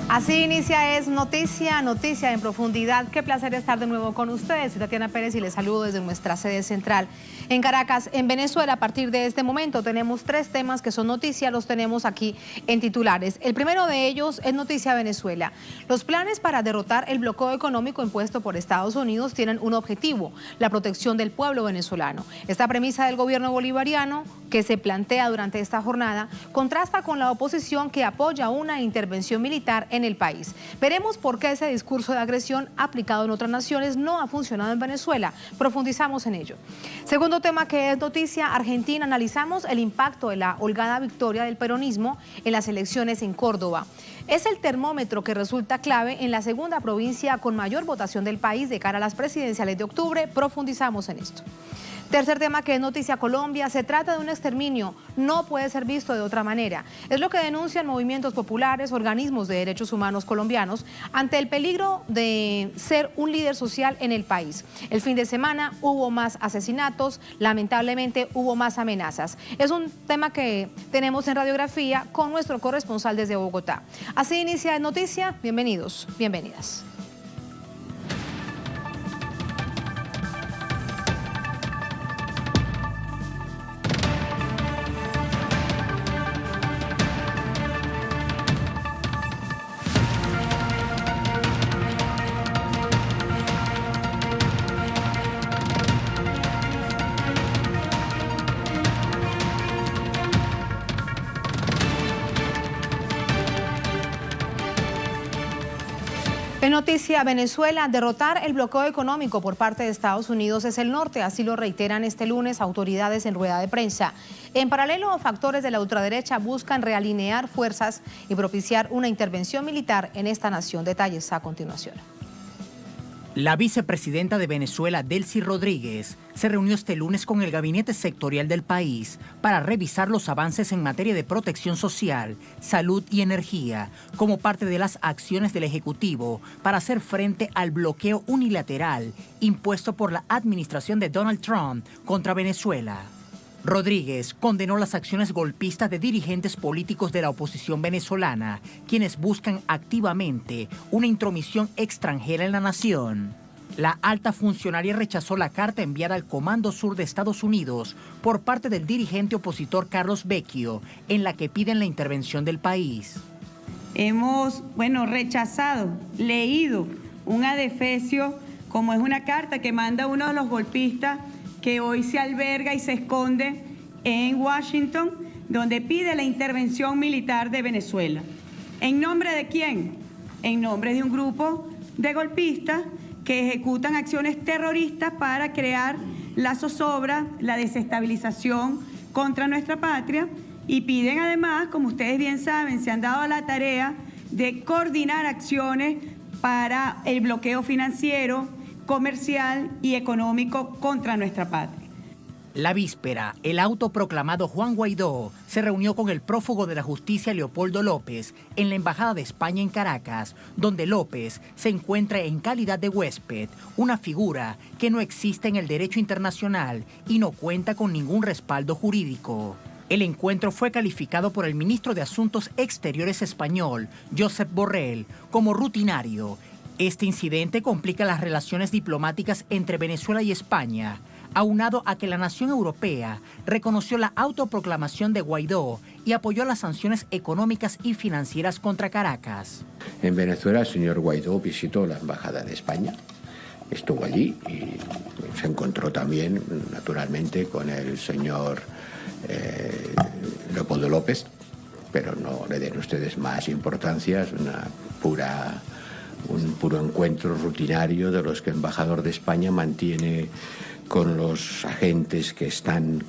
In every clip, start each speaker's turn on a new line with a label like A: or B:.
A: Así inicia Es Noticia, Noticia en Profundidad. Qué placer estar de nuevo con ustedes. Soy Tatiana Pérez y les saludo desde nuestra sede central en Caracas, en Venezuela. A partir de este momento tenemos 3 temas que son noticia, los tenemos aquí en titulares. El primero de ellos es Noticia Venezuela. Los planes para derrotar el bloqueo económico impuesto por Estados Unidos tienen un objetivo: la protección del pueblo venezolano. Esta premisa del gobierno bolivariano que se plantea durante esta jornada contrasta con la oposición que apoya una intervención militar en el país. Veremos por qué ese discurso de agresión aplicado en otras naciones no ha funcionado en Venezuela. Profundizamos en ello. Segundo tema que es noticia, Argentina. Analizamos el impacto de la holgada victoria del peronismo en las elecciones en Córdoba. Es el termómetro que resulta clave en la segunda provincia con mayor votación del país de cara a las presidenciales de octubre. Profundizamos en esto. Tercer tema que es noticia, Colombia. Se trata de un exterminio, no puede ser visto de otra manera. Es lo que denuncian movimientos populares, organismos de derechos humanos colombianos, ante el peligro de ser un líder social en el país. El fin de semana hubo más asesinatos, lamentablemente hubo más amenazas. Es un tema que tenemos en Radiografía con nuestro corresponsal desde Bogotá. Así inicia Es Noticia. Bienvenidos, bienvenidas. En Noticia Venezuela, derrotar el bloqueo económico por parte de Estados Unidos es el norte, así lo reiteran este lunes autoridades en rueda de prensa. En paralelo, factores de la ultraderecha buscan realinear fuerzas y propiciar una intervención militar en esta nación. Detalles a continuación.
B: La vicepresidenta de Venezuela, Delcy Rodríguez, se reunió este lunes con el gabinete sectorial del país para revisar los avances en materia de protección social, salud y energía, como parte de las acciones del Ejecutivo para hacer frente al bloqueo unilateral impuesto por la administración de Donald Trump contra Venezuela. Rodríguez condenó las acciones golpistas de dirigentes políticos de la oposición venezolana, quienes buscan activamente una intromisión extranjera en la nación. La alta funcionaria rechazó la carta enviada al Comando Sur de Estados Unidos por parte del dirigente opositor Carlos Vecchio, en la que piden la intervención del país.
C: Hemos, rechazado, leído un adefesio, como es una carta que manda uno de los golpistas que hoy se alberga y se esconde en Washington, donde pide la intervención militar de Venezuela. ¿En nombre de quién? En nombre de un grupo de golpistas que ejecutan acciones terroristas para crear la zozobra, la desestabilización contra nuestra patria, y piden además, como ustedes bien saben, se han dado a la tarea de coordinar acciones para el bloqueo financiero, comercial y económico contra nuestra patria.
B: La víspera, el autoproclamado Juan Guaidó se reunió con el prófugo de la justicia Leopoldo López en la Embajada de España en Caracas, donde López se encuentra en calidad de huésped, una figura que no existe en el derecho internacional y no cuenta con ningún respaldo jurídico. El encuentro fue calificado por el ministro de Asuntos Exteriores español, Josep Borrell, como rutinario. Este incidente complica las relaciones diplomáticas entre Venezuela y España, aunado a que la nación europea reconoció la autoproclamación de Guaidó y apoyó las sanciones económicas y financieras contra Caracas.
D: En Venezuela el señor Guaidó visitó la Embajada de España, estuvo allí y se encontró también, naturalmente, con el señor Leopoldo López, pero no le den ustedes más importancia, es un puro encuentro rutinario de los que el embajador de España mantiene con los agentes que están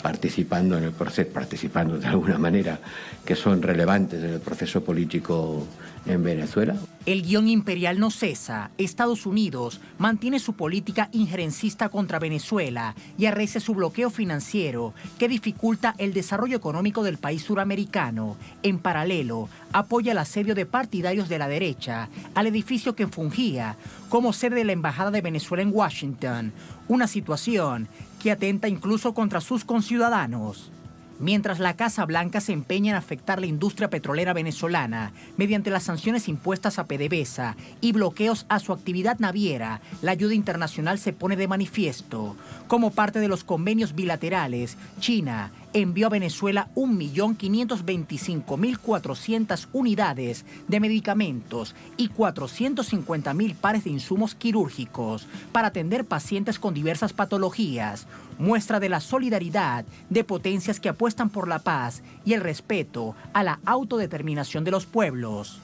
D: participando en el proceso, participando de alguna manera, que son relevantes en el proceso político en Venezuela.
B: El guión imperial no cesa. Estados Unidos mantiene su política injerencista contra Venezuela y arrecia su bloqueo financiero que dificulta el desarrollo económico del país suramericano. En paralelo, apoya el asedio de partidarios de la derecha al edificio que fungía como sede de la Embajada de Venezuela en Washington, una situación que atenta incluso contra sus conciudadanos. Mientras la Casa Blanca se empeña en afectar la industria petrolera venezolana mediante las sanciones impuestas a PDVSA y bloqueos a su actividad naviera, la ayuda internacional se pone de manifiesto. Como parte de los convenios bilaterales, China envió a Venezuela 1.525.400 unidades de medicamentos y 450.000 pares de insumos quirúrgicos para atender pacientes con diversas patologías, muestra de la solidaridad de potencias que apuestan por la paz y el respeto a la autodeterminación de los pueblos.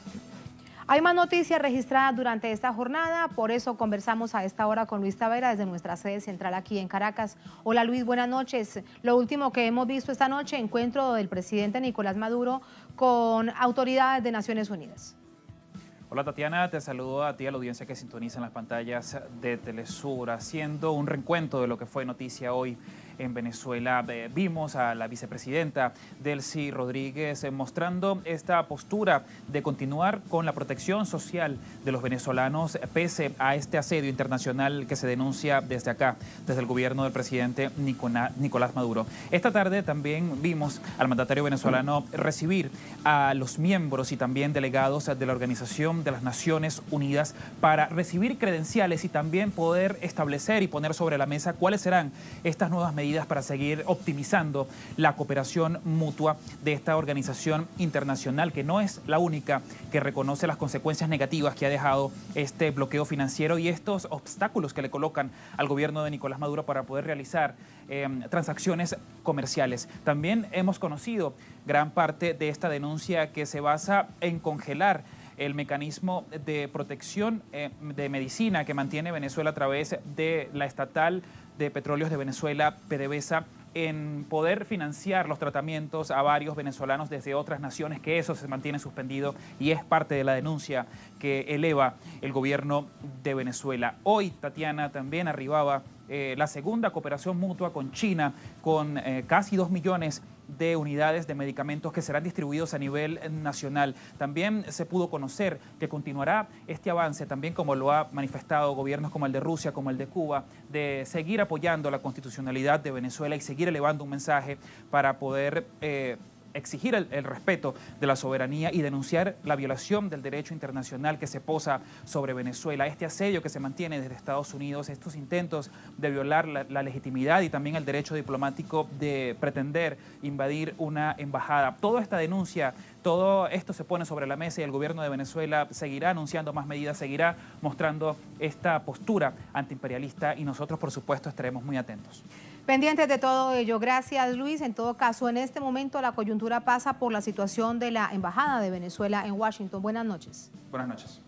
A: Hay más noticias registradas durante esta jornada, por eso conversamos a esta hora con Luis Tavera desde nuestra sede central aquí en Caracas. Hola Luis, buenas noches. Lo último que hemos visto esta noche, encuentro del presidente Nicolás Maduro con autoridades de Naciones Unidas.
E: Hola Tatiana, te saludo a ti, a la audiencia que sintoniza en las pantallas de Telesur, haciendo un reencuentro de lo que fue noticia hoy en Venezuela. Vimos a la vicepresidenta Delcy Rodríguez mostrando esta postura de continuar con la protección social de los venezolanos pese a este asedio internacional que se denuncia desde acá, desde el gobierno del presidente Nicolás Maduro. Esta tarde también vimos al mandatario venezolano recibir a los miembros y también delegados de la Organización de las Naciones Unidas para recibir credenciales y también poder establecer y poner sobre la mesa cuáles serán estas nuevas medidas para seguir optimizando la cooperación mutua de esta organización internacional, que no es la única que reconoce las consecuencias negativas que ha dejado este bloqueo financiero y estos obstáculos que le colocan al gobierno de Nicolás Maduro para poder realizar transacciones comerciales. También hemos conocido gran parte de esta denuncia que se basa en congelar el mecanismo de protección de medicina que mantiene Venezuela a través de la estatal de Petróleos de Venezuela, PDVSA, en poder financiar los tratamientos a varios venezolanos desde otras naciones, que eso se mantiene suspendido y es parte de la denuncia que eleva el gobierno de Venezuela. Hoy, Tatiana, también arribaba la segunda cooperación mutua con China, con casi 2 millones de unidades de medicamentos que serán distribuidos a nivel nacional. También se pudo conocer que continuará este avance, también como lo ha manifestado gobiernos como el de Rusia, como el de Cuba, de seguir apoyando la constitucionalidad de Venezuela y seguir elevando un mensaje para poder exigir el respeto de la soberanía y denunciar la violación del derecho internacional que se posa sobre Venezuela, este asedio que se mantiene desde Estados Unidos, estos intentos de violar la legitimidad y también el derecho diplomático de pretender invadir una embajada. Toda esta denuncia, todo esto se pone sobre la mesa y el gobierno de Venezuela seguirá anunciando más medidas, seguirá mostrando esta postura antiimperialista y nosotros, por supuesto, estaremos muy atentos.
A: Pendientes de todo ello. Gracias, Luis. En todo caso, en este momento la coyuntura pasa por la situación de la Embajada de Venezuela en Washington. Buenas noches.
E: Buenas noches.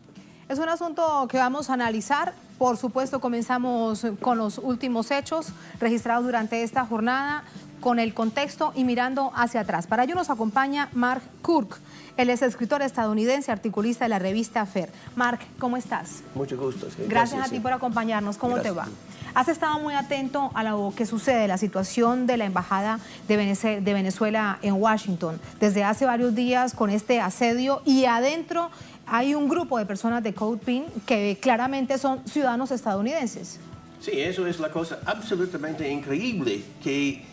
A: Es un asunto que vamos a analizar. Por supuesto, comenzamos con los últimos hechos registrados durante esta jornada, con el contexto y mirando hacia atrás. Para ello nos acompaña Mark Kirk. Él es escritor estadounidense, articulista de la revista FAIR. Mark, ¿cómo estás?
F: Mucho gusto.
A: Gracias a ti por acompañarnos. ¿Cómo te va? Has estado muy atento a lo que sucede, la situación de la Embajada de Venezuela en Washington desde hace varios días con este asedio, y adentro hay un grupo de personas de Code Pink que claramente son ciudadanos estadounidenses.
F: Sí, eso es la cosa absolutamente increíble, que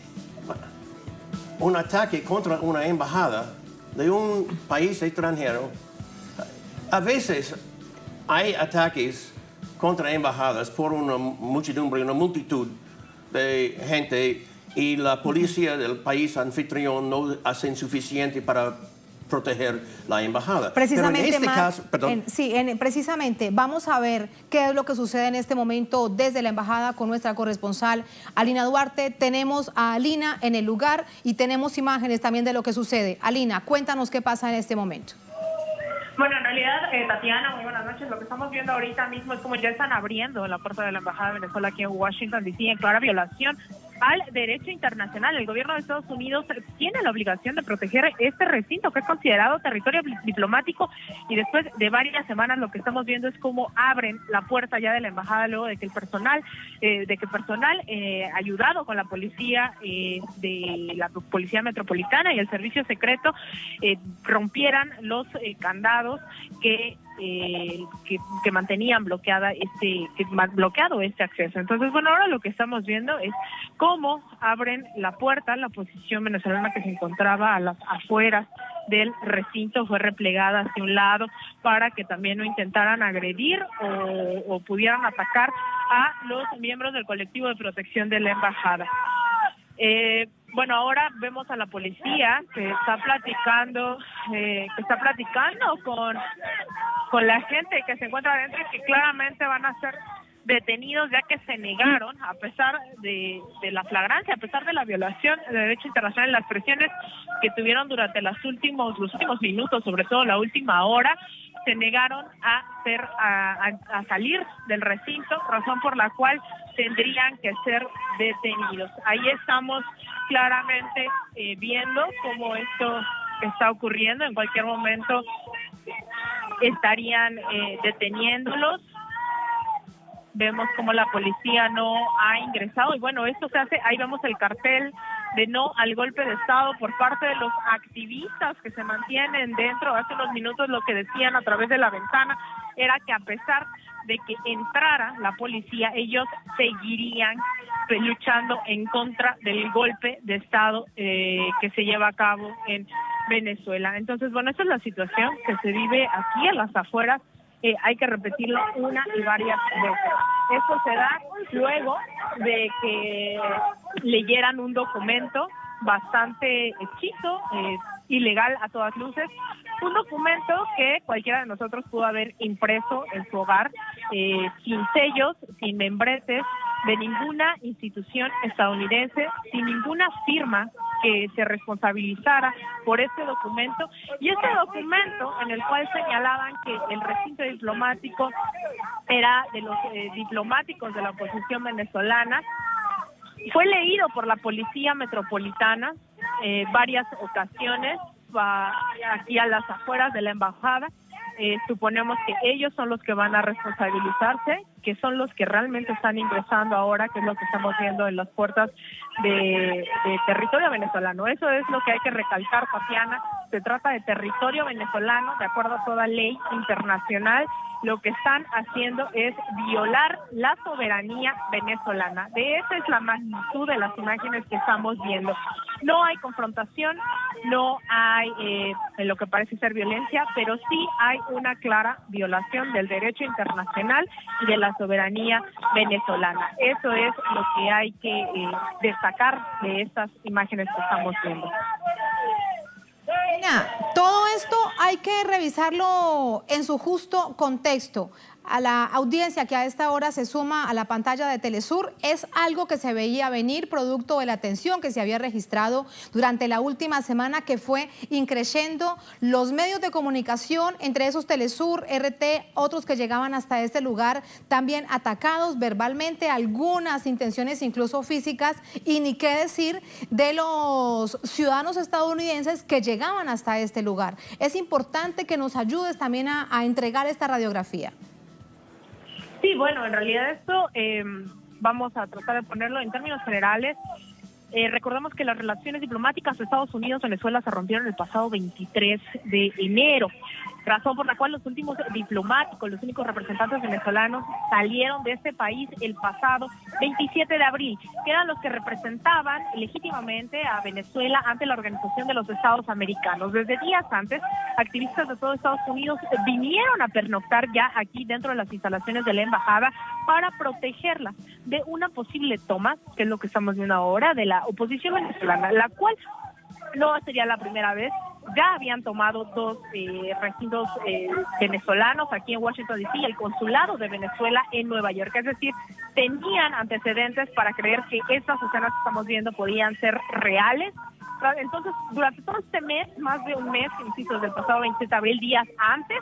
F: un ataque contra una embajada de un país extranjero, a veces hay ataques contra embajadas por una muchedumbre, una multitud de gente, y la policía del país anfitrión no hacen suficiente para proteger la embajada.
A: Precisamente,
F: pero en este caso, perdón.
A: Precisamente, vamos a ver qué es lo que sucede en este momento desde la embajada con nuestra corresponsal Alina Duarte. Tenemos a Alina en el lugar y tenemos imágenes también de lo que sucede. Alina, cuéntanos qué pasa en este momento.
G: Bueno, en realidad, Tatiana, muy buenas noches. Lo que estamos viendo ahorita mismo es como ya están abriendo la puerta de la Embajada de Venezuela aquí en Washington, D.C., en clara violación al derecho internacional. El gobierno de Estados Unidos tiene la obligación de proteger este recinto que es considerado territorio diplomático, y después de varias semanas lo que estamos viendo es cómo abren la puerta ya de la embajada luego de que el personal ayudado con la policía de la Policía Metropolitana y el Servicio Secreto rompieran los candados que que mantenían bloqueado este acceso. Entonces, bueno, ahora lo que estamos viendo es cómo abren la puerta. La oposición venezolana que se encontraba a las afueras del recinto fue replegada hacia un lado para que también no intentaran agredir o pudieran atacar a los miembros del colectivo de protección de la embajada. Bueno, ahora vemos a la policía que está platicando con la gente que se encuentra adentro y que claramente van a ser detenidos, ya que se negaron, a pesar de la flagrancia, a pesar de la violación del derecho internacional, las presiones que tuvieron durante los últimos minutos, sobre todo la última hora, se negaron a salir del recinto, razón por la cual tendrían que ser detenidos. Ahí estamos claramente viendo cómo esto está ocurriendo. En cualquier momento estarían deteniéndolos. Vemos como la policía no ha ingresado y bueno, esto se hace, ahí vemos el cartel de no al golpe de Estado por parte de los activistas que se mantienen dentro. Hace unos minutos lo que decían a través de la ventana era que a pesar de que entrara la policía, ellos seguirían luchando en contra del golpe de Estado que se lleva a cabo en Venezuela. Entonces, bueno, esa es la situación que se vive aquí en las afueras. Hay que repetirlo una y varias veces. Esto se da luego de que leyeran un documento bastante hechizo, ilegal a todas luces, un documento que cualquiera de nosotros pudo haber impreso en su hogar, sin sellos, sin membretes de ninguna institución estadounidense, sin ninguna firma que se responsabilizara por este documento, y este documento en el cual señalaban que el recinto diplomático era de los diplomáticos de la oposición venezolana, fue leído por la Policía Metropolitana varias ocasiones aquí a las afueras de la embajada. Suponemos que ellos son los que van a responsabilizarse, que son los que realmente están ingresando ahora, que es lo que estamos viendo en las puertas de territorio venezolano. Eso es lo que hay que recalcar, Tatiana. Se trata de territorio venezolano, de acuerdo a toda ley internacional. Lo que están haciendo es violar la soberanía venezolana. De esa es la magnitud de las imágenes que estamos viendo. No hay confrontación, no hay lo que parece ser violencia, pero sí hay una clara violación del derecho internacional y de la soberanía venezolana. Eso es lo que hay que destacar de estas imágenes que estamos viendo.
A: Todo esto hay que revisarlo en su justo contexto. A la audiencia que a esta hora se suma a la pantalla de Telesur, es algo que se veía venir producto de la tensión que se había registrado durante la última semana, que fue increciendo los medios de comunicación, entre esos Telesur, RT, otros que llegaban hasta este lugar, también atacados verbalmente, algunas intenciones incluso físicas, y ni qué decir de los ciudadanos estadounidenses que llegaban hasta este lugar. Es importante que nos ayudes también a entregar esta radiografía.
G: Sí, bueno, en realidad esto vamos a tratar de ponerlo en términos generales. Recordemos que las relaciones diplomáticas de Estados Unidos-Venezuela se rompieron el pasado 23 de enero, razón por la cual los últimos diplomáticos, los únicos representantes venezolanos salieron de este país el pasado 27 de abril, que eran los que representaban legítimamente a Venezuela ante la Organización de los Estados Americanos. Desde días antes, activistas de todo Estados Unidos vinieron a pernoctar ya aquí dentro de las instalaciones de la embajada para protegerla de una posible toma, que es lo que estamos viendo ahora, de la oposición venezolana, la cual no sería la primera vez. Ya habían tomado dos recintos venezolanos aquí en Washington, D.C., y el consulado de Venezuela en Nueva York. Es decir, tenían antecedentes para creer que estas escenas que estamos viendo podían ser reales. Entonces, durante todo este mes, más de un mes, insisto, desde el pasado 27 de abril, días antes,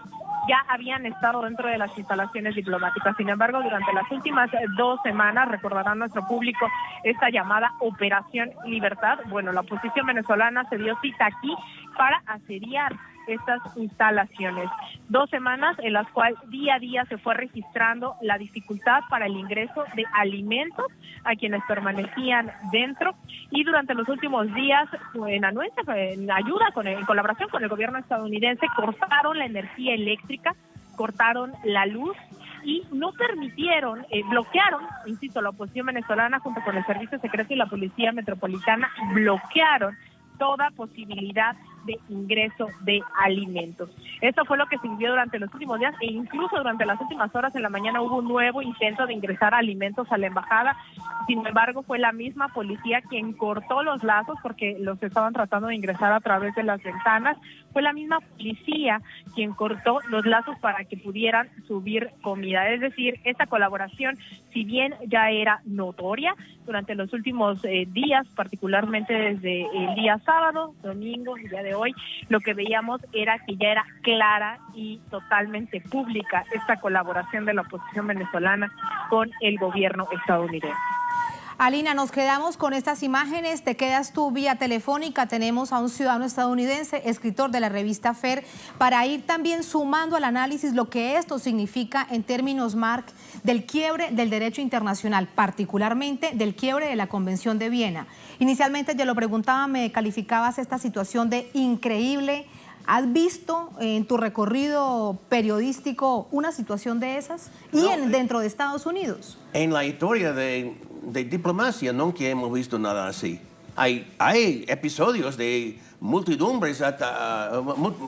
G: ya habían estado dentro de las instalaciones diplomáticas. Sin embargo, durante las últimas 2 semanas, recordará nuestro público esta llamada Operación Libertad. Bueno, la oposición venezolana se dio cita aquí para asediar estas instalaciones. 2 semanas en las cuales día a día se fue registrando la dificultad para el ingreso de alimentos a quienes permanecían dentro, y durante los últimos días, en colaboración con el gobierno estadounidense, cortaron la energía eléctrica cortaron la luz y no permitieron, bloquearon, insisto, la oposición venezolana junto con el Servicio Secreto y la Policía Metropolitana bloquearon toda posibilidad de ingreso de alimentos. Esto fue lo que se vivió durante los últimos días e incluso durante las últimas horas en la mañana hubo un nuevo intento de ingresar alimentos a la embajada. Sin embargo, fue la misma policía quien cortó los lazos porque los estaban tratando de ingresar a través de las ventanas. Fue la misma policía quien cortó los lazos para que pudieran subir comida. Es decir, esta colaboración, si bien ya era notoria durante los últimos días, particularmente desde el día sábado, domingo, el día de hoy, lo que veíamos era que ya era clara y totalmente pública esta colaboración de la oposición venezolana con el gobierno estadounidense.
A: Alina, nos quedamos con estas imágenes, te quedas tú vía telefónica, tenemos a un ciudadano estadounidense, escritor de la revista FER, para ir también sumando al análisis lo que esto significa en términos, Mark, del quiebre del derecho internacional, particularmente del quiebre de la Convención de Viena. Inicialmente yo lo preguntaba, me calificabas esta situación de increíble. ¿Has visto en tu recorrido periodístico una situación de esas? Y dentro de Estados Unidos.
F: En la historia de diplomacia nunca hemos visto nada así. Hay episodios de multitudes,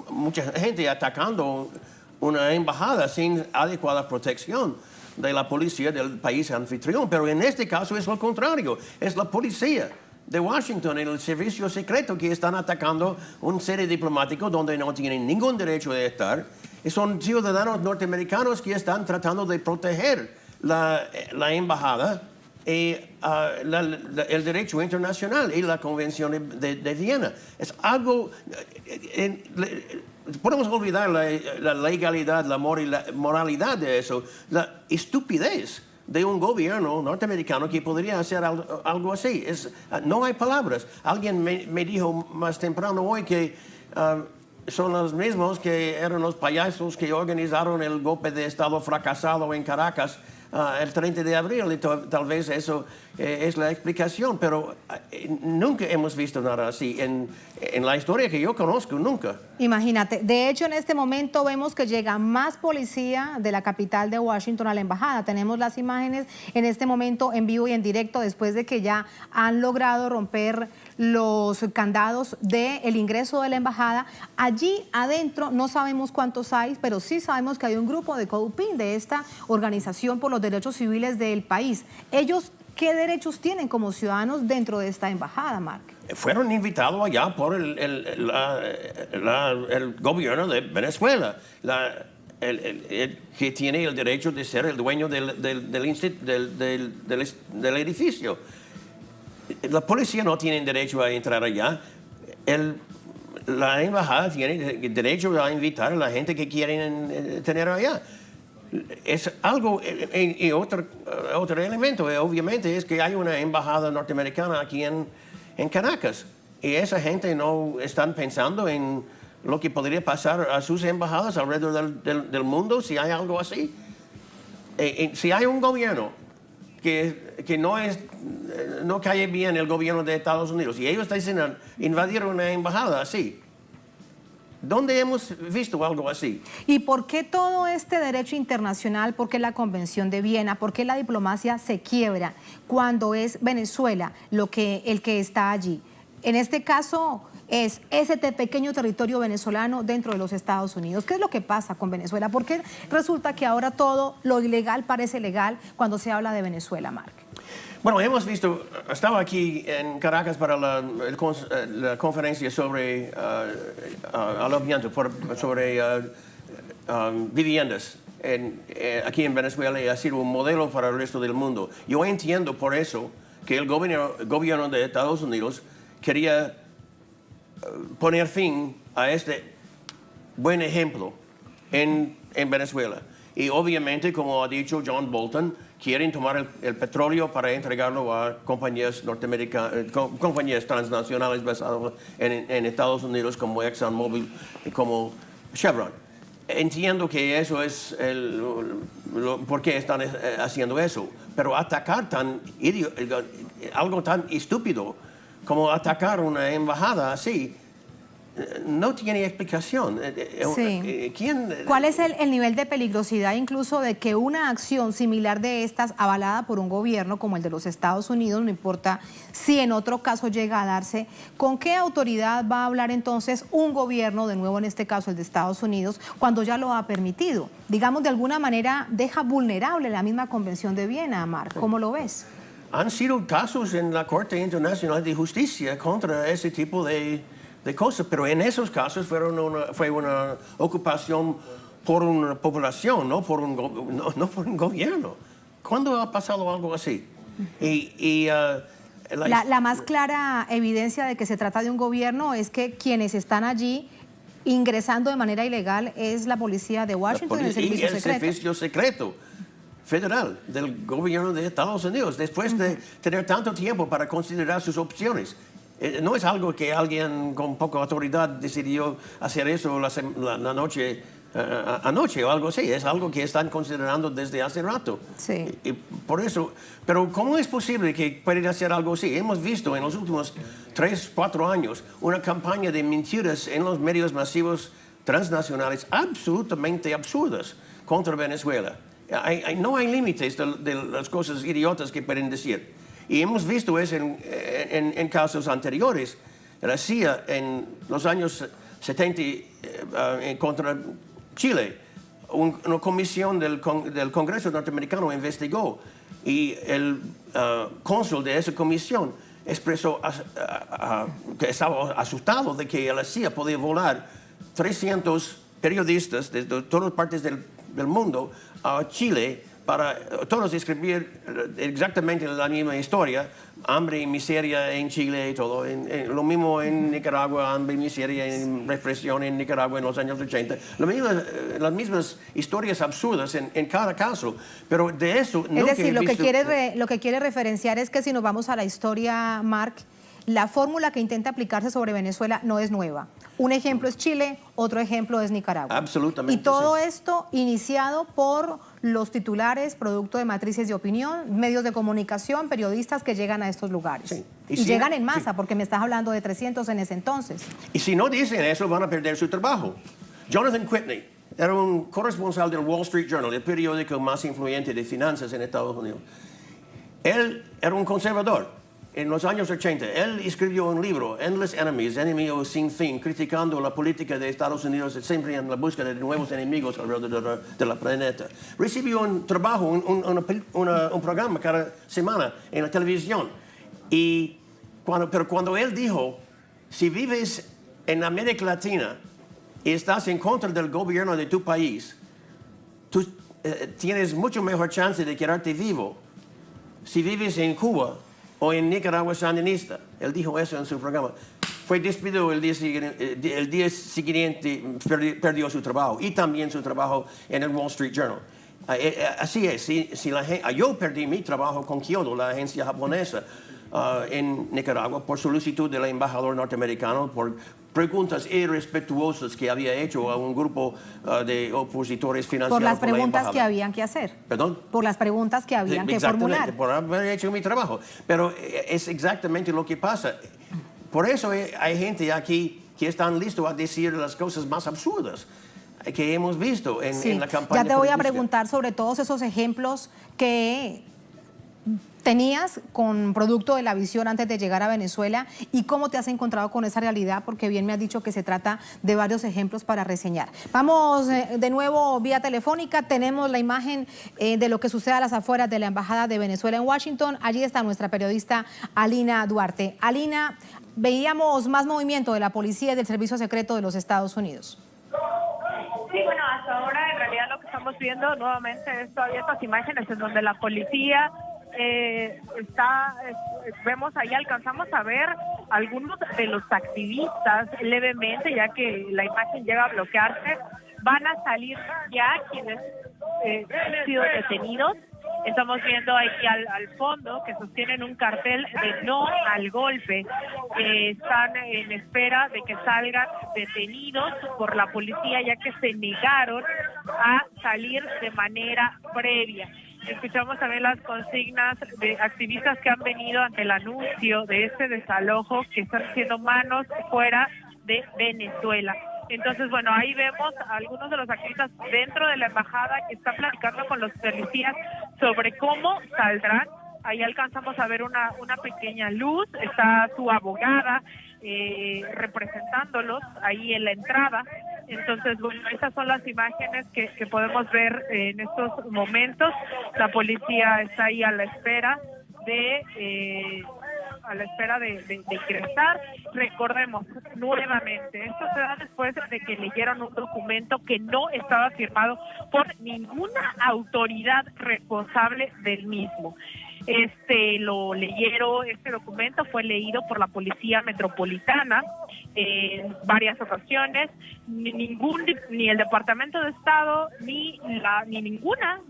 F: mucha gente atacando una embajada sin adecuada protección de la policía del país anfitrión, pero en este caso es lo contrario, es la policía de Washington y el servicio secreto que están atacando un sede diplomático donde no tienen ningún derecho de estar. Y son ciudadanos norteamericanos que están tratando de proteger la embajada y el derecho internacional y la Convención de Viena. Es algo... podemos olvidar la legalidad, la moralidad de eso, la estupidez de un gobierno norteamericano que podría hacer algo así. No hay palabras. Alguien me dijo más temprano hoy que son los mismos que eran los payasos que organizaron el golpe de Estado fracasado en Caracas el 30 de abril, y tal vez eso es la explicación, pero nunca hemos visto nada así. En la historia que yo conozco, nunca.
A: Imagínate, de hecho en este momento vemos que llega más policía de la capital de Washington a la embajada. Tenemos las imágenes en este momento en vivo y en directo después de que ya han logrado romper los candados del ingreso de la embajada. Allí adentro no sabemos cuántos hay, pero sí sabemos que hay un grupo de CODUPIN, de esta organización por los derechos civiles del país. Ellos, ¿qué derechos tienen como ciudadanos dentro de esta embajada, Mark?
F: Fueron invitados allá por el gobierno de Venezuela, que tiene el derecho de ser el dueño del edificio. La policía no tiene derecho a entrar allá. La embajada tiene derecho a invitar a la gente que quieren tener allá. Es algo, y otro elemento, obviamente, es que hay una embajada norteamericana aquí en Caracas. Y esa gente no están pensando en lo que podría pasar a sus embajadas alrededor del mundo si hay algo así. Si hay un gobierno que no cae bien el gobierno de Estados Unidos y ellos están invadir una embajada así, ¿dónde hemos visto algo así?
A: ¿Y por qué todo este derecho internacional? ¿Por qué la Convención de Viena? ¿Por qué la diplomacia se quiebra cuando es Venezuela el que está allí? En este caso es ese pequeño territorio venezolano dentro de los Estados Unidos. ¿Qué es lo que pasa con Venezuela? ¿Por qué resulta que ahora todo lo ilegal parece legal cuando se habla de Venezuela, Mark?
F: Bueno, hemos visto, estaba aquí en Caracas para la conferencia sobre sobre viviendas aquí en Venezuela, y ha sido un modelo para el resto del mundo. Yo entiendo por eso que el gobierno de Estados Unidos quería poner fin a este buen ejemplo en Venezuela. Y obviamente, como ha dicho John Bolton, quieren tomar el petróleo para entregarlo a compañías norteamericanas, compañías transnacionales basadas en Estados Unidos como ExxonMobil y como Chevron. Entiendo que eso es por qué están haciendo eso, pero atacar algo tan estúpido como atacar una embajada así no tiene explicación.
A: Sí.
F: ¿Quién?
A: ¿Cuál es el nivel de peligrosidad incluso de que una acción similar de estas, avalada por un gobierno como el de los Estados Unidos, no importa si en otro caso llega a darse, ¿con qué autoridad va a hablar entonces un gobierno, de nuevo en este caso el de Estados Unidos, cuando ya lo ha permitido? Digamos, de alguna manera deja vulnerable la misma Convención de Viena, Marc. ¿Cómo lo ves?
F: Han sido casos en la Corte Internacional de Justicia contra ese tipo de cosas, pero en esos casos fue una ocupación por una población, no por un gobierno. ¿Cuándo ha pasado algo así?
A: La más clara evidencia de que se trata de un gobierno es que quienes están allí ingresando de manera ilegal es la policía de Washington y el
F: servicio secreto federal del gobierno de Estados Unidos, después de tener tanto tiempo para considerar sus opciones. No es algo que alguien con poca autoridad decidió hacer eso la noche anoche o algo así. Es algo que están considerando desde hace rato.
A: Sí.
F: Y por eso, pero ¿cómo es posible que puedan hacer algo así? Hemos visto en los últimos 3, 4 años una campaña de mentiras en los medios masivos transnacionales absolutamente absurdas contra Venezuela. No hay límites de las cosas idiotas que pueden decir. Y hemos visto eso en casos anteriores. La CIA en los años 70 contra Chile, una comisión del Congreso norteamericano investigó y el cónsul de esa comisión expresó que estaba asustado de que la CIA podía volar 300 periodistas de todas partes del mundo a Chile para todos escribir exactamente la misma historia, hambre y miseria en Chile y todo. Lo mismo en Nicaragua, hambre y miseria en represión en Nicaragua en los años 80. Las mismas historias absurdas en cada caso, pero de eso...
A: Es decir, lo que quiere referenciar es que si nos vamos a la historia, Marc, la fórmula que intenta aplicarse sobre Venezuela no es nueva. Un ejemplo es Chile, otro ejemplo es Nicaragua.
F: Absolutamente.
A: Y todo esto iniciado por los titulares, producto de matrices de opinión, medios de comunicación, periodistas que llegan a estos lugares.
F: Sí.
A: Y llegan en masa, porque me estás hablando de 300 en ese entonces.
F: Y si no dicen eso, van a perder su trabajo. Jonathan Whitney era un corresponsal del Wall Street Journal, el periódico más influyente de finanzas en Estados Unidos. Él era un conservador. En los años 80, él escribió un libro, Endless Enemies, Enemigos sin fin, criticando la política de Estados Unidos, siempre en la búsqueda de nuevos enemigos alrededor de la planeta. Recibió un trabajo, un programa cada semana en la televisión. Pero cuando él dijo, si vives en América Latina y estás en contra del gobierno de tu país, tú tienes mucho mejor chance de quedarte vivo. Si vives en Cuba o en Nicaragua sandinista, él dijo eso en su programa. Fue despedido el día siguiente, perdió su trabajo y también su trabajo en el Wall Street Journal. Así es, yo perdí mi trabajo con Kyodo, la agencia japonesa en Nicaragua, por solicitud del embajador norteamericano, por preguntas irrespetuosas que había hecho a un grupo de opositores financieros.
A: Por las preguntas que habían que hacer.
F: ¿Perdón?
A: Por las preguntas que habían que formular.
F: Por haber hecho mi trabajo. Pero es exactamente lo que pasa. Por eso hay gente aquí que están listos a decir las cosas más absurdas que hemos visto en la campaña.
A: Ya te voy a preguntar sobre todos esos ejemplos que tenías con producto de la visión antes de llegar a Venezuela y cómo te has encontrado con esa realidad, porque bien me has dicho que se trata de varios ejemplos para reseñar. Vamos de nuevo vía telefónica, tenemos la imagen de lo que sucede a las afueras de la Embajada de Venezuela en Washington. Allí está nuestra periodista Alina Duarte. Alina, veíamos más movimiento de la policía y del Servicio Secreto de los Estados Unidos.
G: Sí, bueno, hasta ahora en realidad lo que estamos viendo nuevamente es todavía estas imágenes en donde la policía vemos ahí, alcanzamos a ver algunos de los activistas levemente, ya que la imagen llega a bloquearse, van a salir ya quienes han sido detenidos. Estamos viendo aquí al fondo que sostienen un cartel de no al golpe. Están en espera de que salgan detenidos por la policía, ya que se negaron a salir de manera previa. Escuchamos también las consignas de activistas que han venido ante el anuncio de este desalojo, que están haciendo manos fuera de Venezuela. Entonces, bueno, ahí vemos a algunos de los activistas dentro de la embajada que están platicando con los policías sobre cómo saldrán. Ahí alcanzamos a ver una pequeña luz, está su abogada representándolos ahí en la entrada. Entonces, bueno, esas son las imágenes que podemos ver en estos momentos. La policía está ahí a la espera de ingresar. Recordemos nuevamente, esto se da después de que leyeron un documento que no estaba firmado por ninguna autoridad responsable del mismo. Este documento fue leído por la Policía Metropolitana en varias ocasiones. Ni el Departamento de Estado ni ninguna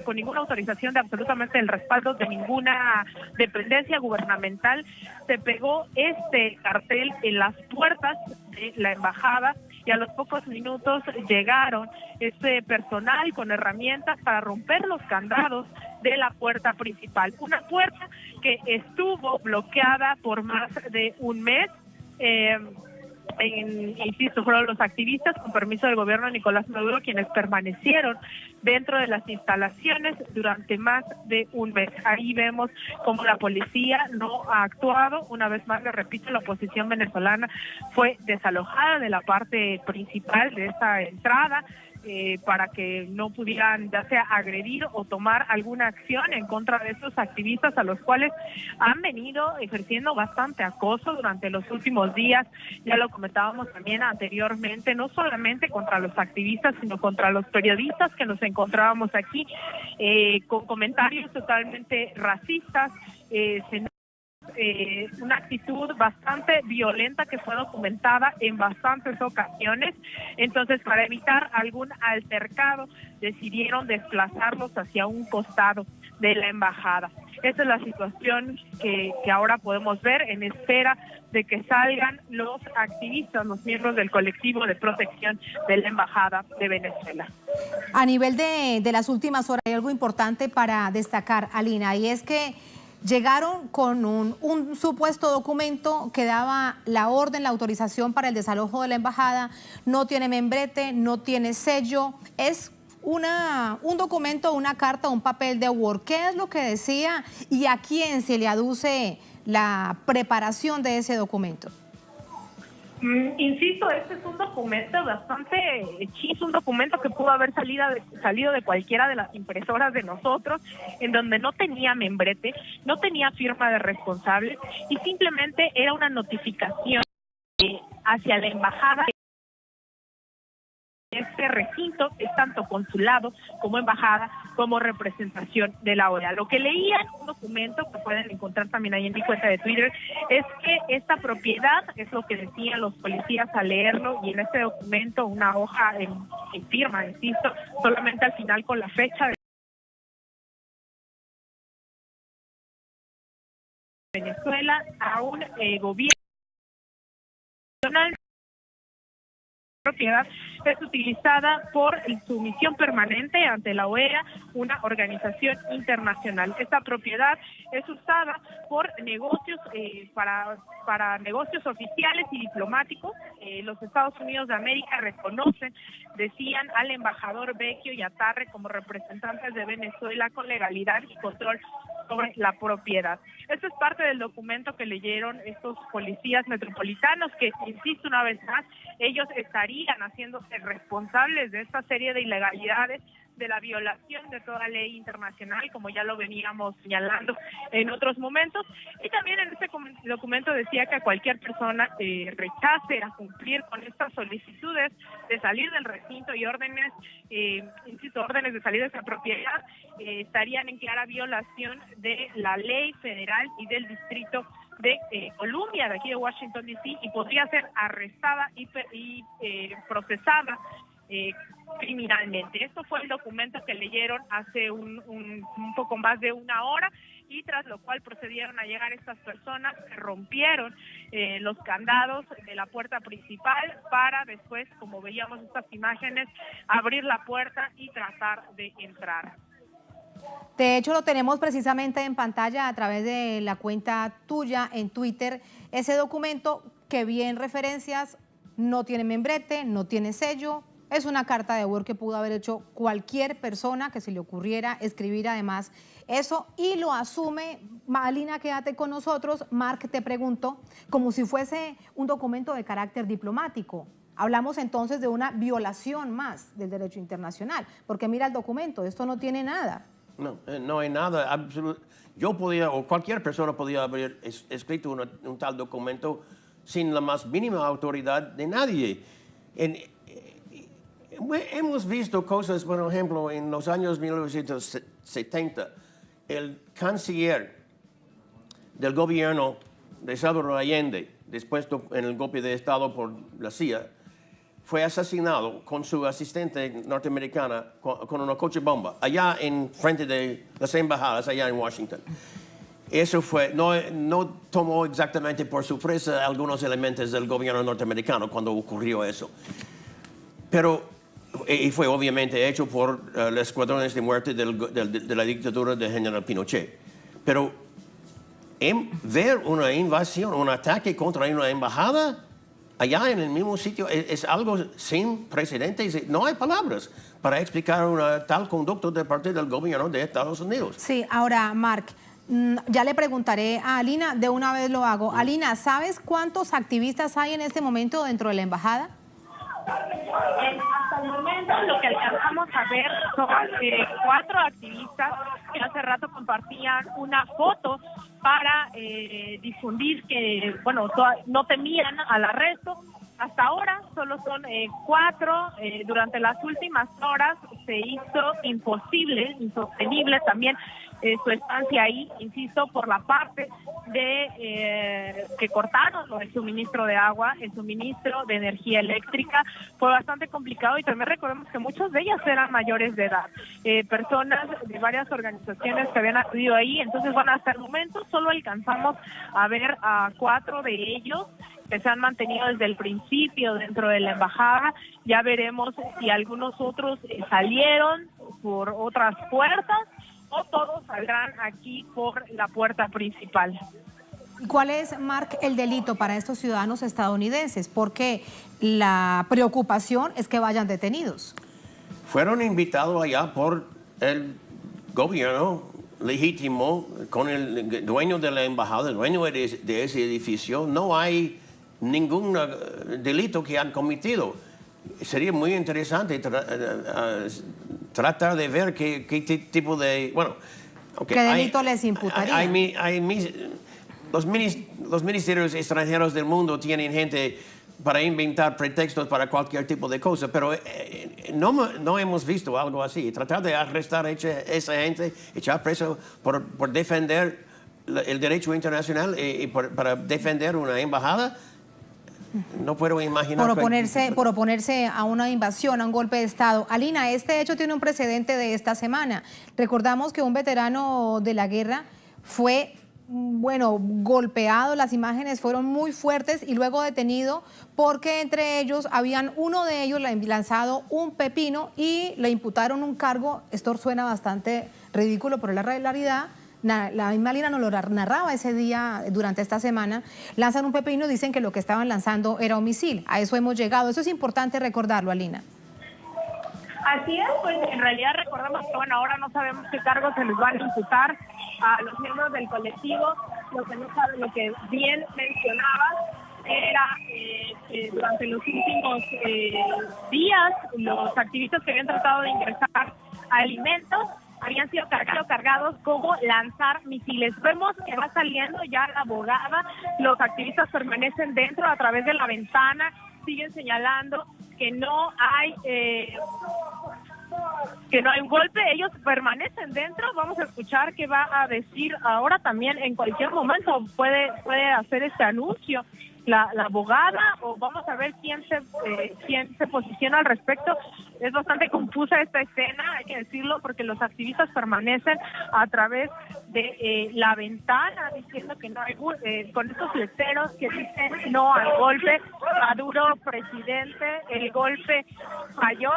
G: con ninguna autorización de absolutamente el respaldo de ninguna dependencia gubernamental se pegó este cartel en las puertas de la embajada, y a los pocos minutos llegaron este personal con herramientas para romper los candados de la puerta principal, una puerta que estuvo bloqueada por más de un mes. Insisto, fueron los activistas con permiso del gobierno de Nicolás Maduro quienes permanecieron dentro de las instalaciones durante más de un mes. Ahí vemos cómo la policía no ha actuado. Una vez más, le repito, la oposición venezolana fue desalojada de la parte principal de esta entrada, para que no pudieran ya sea agredir o tomar alguna acción en contra de estos activistas a los cuales han venido ejerciendo bastante acoso durante los últimos días. Ya lo comentábamos también anteriormente, no solamente contra los activistas, sino contra los periodistas que nos encontrábamos aquí, con comentarios totalmente racistas, una actitud bastante violenta que fue documentada en bastantes ocasiones. Entonces, para evitar algún altercado, decidieron desplazarlos hacia un costado de la embajada. Esa es la situación que ahora podemos ver en espera de que salgan los activistas, los miembros del colectivo de protección de la embajada de Venezuela.
A: A nivel de las últimas horas, hay algo importante para destacar, Alina, y es que llegaron con un supuesto documento que daba la orden, la autorización para el desalojo de la embajada. No tiene membrete, no tiene sello, es un documento, una carta, un papel de Word. ¿Qué es lo que decía y a quién se le aduce la preparación de ese documento?
G: Insisto, este es un documento bastante hechizo, un documento que pudo haber salido de cualquiera de las impresoras de nosotros, en donde no tenía membrete, no tenía firma de responsable y simplemente era una notificación hacia la embajada. Este recinto es tanto consulado como embajada como representación de la OEA. Lo que leía en un documento que pueden encontrar también ahí en mi cuenta de Twitter es que esta propiedad, es lo que decían los policías al leerlo, y en este documento una hoja en firma, insisto, solamente al final con la fecha de Venezuela a un gobierno nacional. Propiedad es utilizada por su misión permanente ante la OEA, una organización internacional. Esta propiedad es usada por negocios, para negocios oficiales y diplomáticos. Los Estados Unidos de América reconocen, decían, al embajador Vecchio y a Tarre como representantes de Venezuela con legalidad y control sobre la propiedad. Esto es parte del documento que leyeron estos policías metropolitanos que, insisto una vez más, ellos estarían haciéndose responsables de esta serie de ilegalidades, de la violación de toda ley internacional, como ya lo veníamos señalando en otros momentos. Y también en este documento decía que cualquier persona rechace a cumplir con estas solicitudes de salir del recinto y órdenes, insisto, órdenes de salir de esa propiedad, estarían en clara violación de la ley federal y del distrito de Columbia, de aquí de Washington, D.C., y podría ser arrestada y procesada criminalmente. Esto fue el documento que leyeron hace un poco más de una hora, y tras lo cual procedieron a llegar estas personas, rompieron los candados de la puerta principal para después, como veíamos estas imágenes, abrir la puerta y tratar de entrar.
A: De hecho, lo tenemos precisamente en pantalla a través de la cuenta tuya en Twitter, ese documento que bien referencias no tiene membrete, no tiene sello. Es una carta de Word que pudo haber hecho cualquier persona que se le ocurriera escribir además eso y lo asume. Alina, quédate con nosotros. Mark, te pregunto, como si fuese un documento de carácter diplomático. Hablamos entonces de una violación más del derecho internacional, porque mira el documento, esto no tiene nada.
F: No, no hay nada absoluto. Yo podía, o cualquier persona podía haber escrito un tal documento sin la más mínima autoridad de nadie. Hemos visto cosas, por ejemplo, en los años 1970, el canciller del gobierno de Salvador Allende, después en el golpe de Estado por la CIA, fue asesinado con su asistente norteamericana con una coche bomba, allá en frente de las embajadas, allá en Washington. Eso fue, no tomó exactamente por sorpresa algunos elementos del gobierno norteamericano cuando ocurrió eso. Pero, y fue obviamente hecho por los escuadrones de muerte de la dictadura de General Pinochet. Pero ver una invasión, un ataque contra una embajada allá en el mismo sitio es algo sin precedentes. No hay palabras para explicar una tal conducta de parte del gobierno de Estados Unidos.
A: Sí, ahora, Mark, ya le preguntaré a Alina, de una vez lo hago. Alina, ¿sabes cuántos activistas hay en este momento dentro de la embajada?
G: Hasta el momento lo que alcanzamos a ver son 4 activistas que hace rato compartían una foto para difundir que, bueno, no temían al arresto. Hasta ahora solo son 4. Durante las últimas horas se hizo imposible, insostenible también su estancia ahí, insisto, por la parte de que cortaron el suministro de agua, el suministro de energía eléctrica. Fue bastante complicado y también recordemos que muchos de ellas eran mayores de edad, personas de varias organizaciones que habían acudido ahí. Entonces, bueno, hasta el momento solo alcanzamos a ver a 4 de ellos que se han mantenido desde el principio dentro de la embajada. Ya veremos si algunos otros salieron por otras puertas o todos saldrán aquí por la puerta principal.
A: ¿Cuál es, Mark, el delito para estos ciudadanos estadounidenses? Porque la preocupación es que vayan detenidos.
F: Fueron invitados allá por el gobierno legítimo, con el dueño de la embajada, el dueño de ese edificio. No hay ningún delito que han cometido. Sería muy interesante tratar de ver qué tipo de... Bueno,
A: okay, ¿qué delito les imputaría?
F: Los ministerios extranjeros del mundo tienen gente para inventar pretextos para cualquier tipo de cosa, pero no hemos visto algo así. Tratar de arrestar a esa gente, echar preso por defender el derecho internacional y para defender una embajada. No puedo imaginar.
A: Por oponerse a una invasión, a un golpe de Estado. Alina, este hecho tiene un precedente de esta semana. Recordamos que un veterano de la guerra fue, bueno, golpeado, las imágenes fueron muy fuertes y luego detenido porque entre ellos uno de ellos lanzado un pepino y le imputaron un cargo. Esto suena bastante ridículo, pero la realidad. La misma Alina nos lo narraba ese día, durante esta semana. Lanzan un pepino, dicen que lo que estaban lanzando era un misil. A eso hemos llegado. Eso es importante recordarlo, Alina.
G: Así es, pues en realidad recordamos que, bueno, ahora no sabemos qué cargos se les van a imputar a los miembros del colectivo. Lo que bien mencionabas era que durante los últimos días los activistas que habían tratado de ingresar alimentos habían sido cargados como lanzar misiles. Vemos que va saliendo ya la abogada, los activistas permanecen dentro a través de la ventana, siguen señalando que no hay un golpe, ellos permanecen dentro. Vamos a escuchar qué va a decir ahora. También en cualquier momento puede hacer este anuncio la abogada, o vamos a ver quién se posiciona al respecto. Es bastante confusa esta escena, hay que decirlo, porque los activistas permanecen a través de la ventana diciendo que no hay con estos letreros que dicen no al golpe, Maduro presidente, el golpe falló.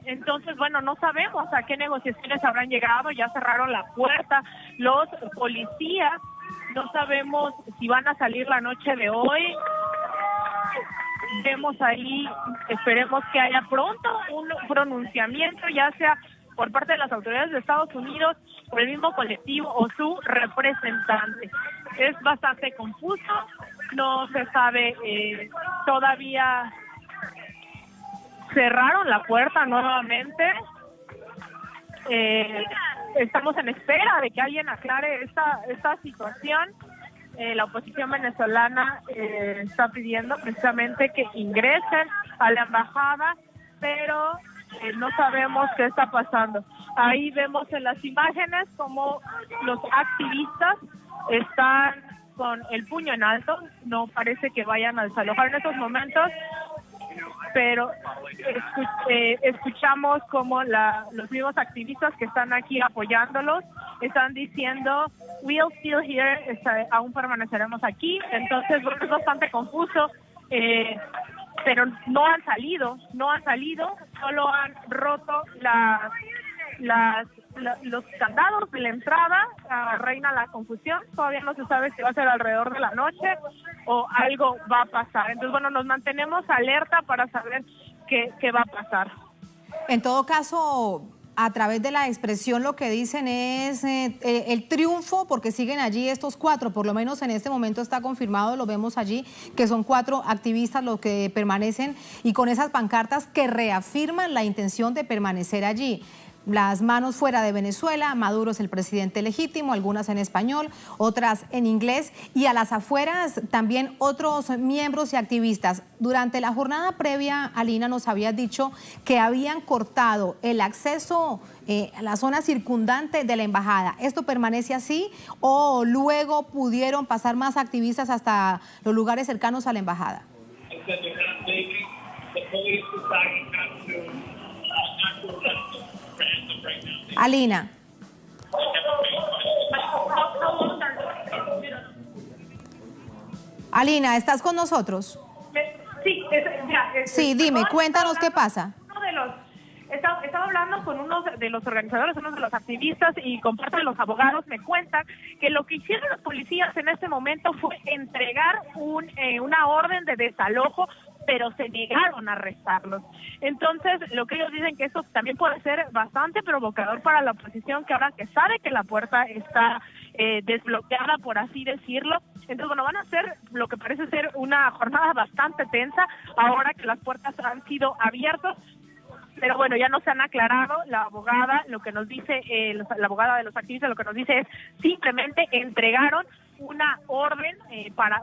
G: Entonces, bueno, no sabemos a qué negociaciones habrán llegado, ya cerraron la puerta los policías. No sabemos si van a salir la noche de hoy. vemos ahí, esperemos que haya pronto un pronunciamiento, ya sea por parte de las autoridades de Estados Unidos, por el mismo colectivo o su representante. Es bastante confuso, no se sabe, todavía cerraron la puerta nuevamente. Estamos en espera de que alguien aclare esta situación. La oposición venezolana está pidiendo precisamente que ingresen a la embajada, pero no sabemos qué está pasando. Ahí vemos en las imágenes como los activistas están con el puño en alto, no parece que vayan a desalojar en estos momentos, pero escuchamos como los mismos activistas que están aquí apoyándolos están diciendo "we'll still here", aún permaneceremos aquí. Entonces, bueno, es bastante confuso, pero no han salido, solo han roto los candados de la entrada. Reina la confusión, todavía no se sabe si va a ser alrededor de la noche o algo va a pasar. Entonces, bueno, nos mantenemos alerta para saber qué va a pasar.
A: En todo caso, a través de la expresión lo que dicen es el triunfo, porque siguen allí estos 4, por lo menos en este momento está confirmado, lo vemos allí, que son 4 activistas los que permanecen y con esas pancartas que reafirman la intención de permanecer allí. Las manos fuera de Venezuela, Maduro es el presidente legítimo, algunas en español, otras en inglés, y a las afueras también otros miembros y activistas. Durante la jornada previa, Alina, nos había dicho que habían cortado el acceso a la zona circundante de la embajada. ¿Esto permanece así o luego pudieron pasar más activistas hasta los lugares cercanos a la embajada? Alina. Alina, ¿estás con nosotros?
G: Sí,
A: sí, dime, cuéntanos qué pasa.
G: Estaba hablando con uno de los organizadores, uno de los activistas y con parte de los abogados. Me cuentan que lo que hicieron los policías en este momento fue entregar una orden de desalojo, pero se negaron a arrestarlos. Entonces, lo que ellos dicen que eso también puede ser bastante provocador para la oposición, que ahora que sabe que la puerta está desbloqueada, por así decirlo. Entonces, bueno, van a ser lo que parece ser una jornada bastante tensa, ahora que las puertas han sido abiertas. Pero bueno, ya no se han aclarado. La abogada, lo que nos dice, la abogada de los activistas, lo que nos dice es simplemente entregaron una orden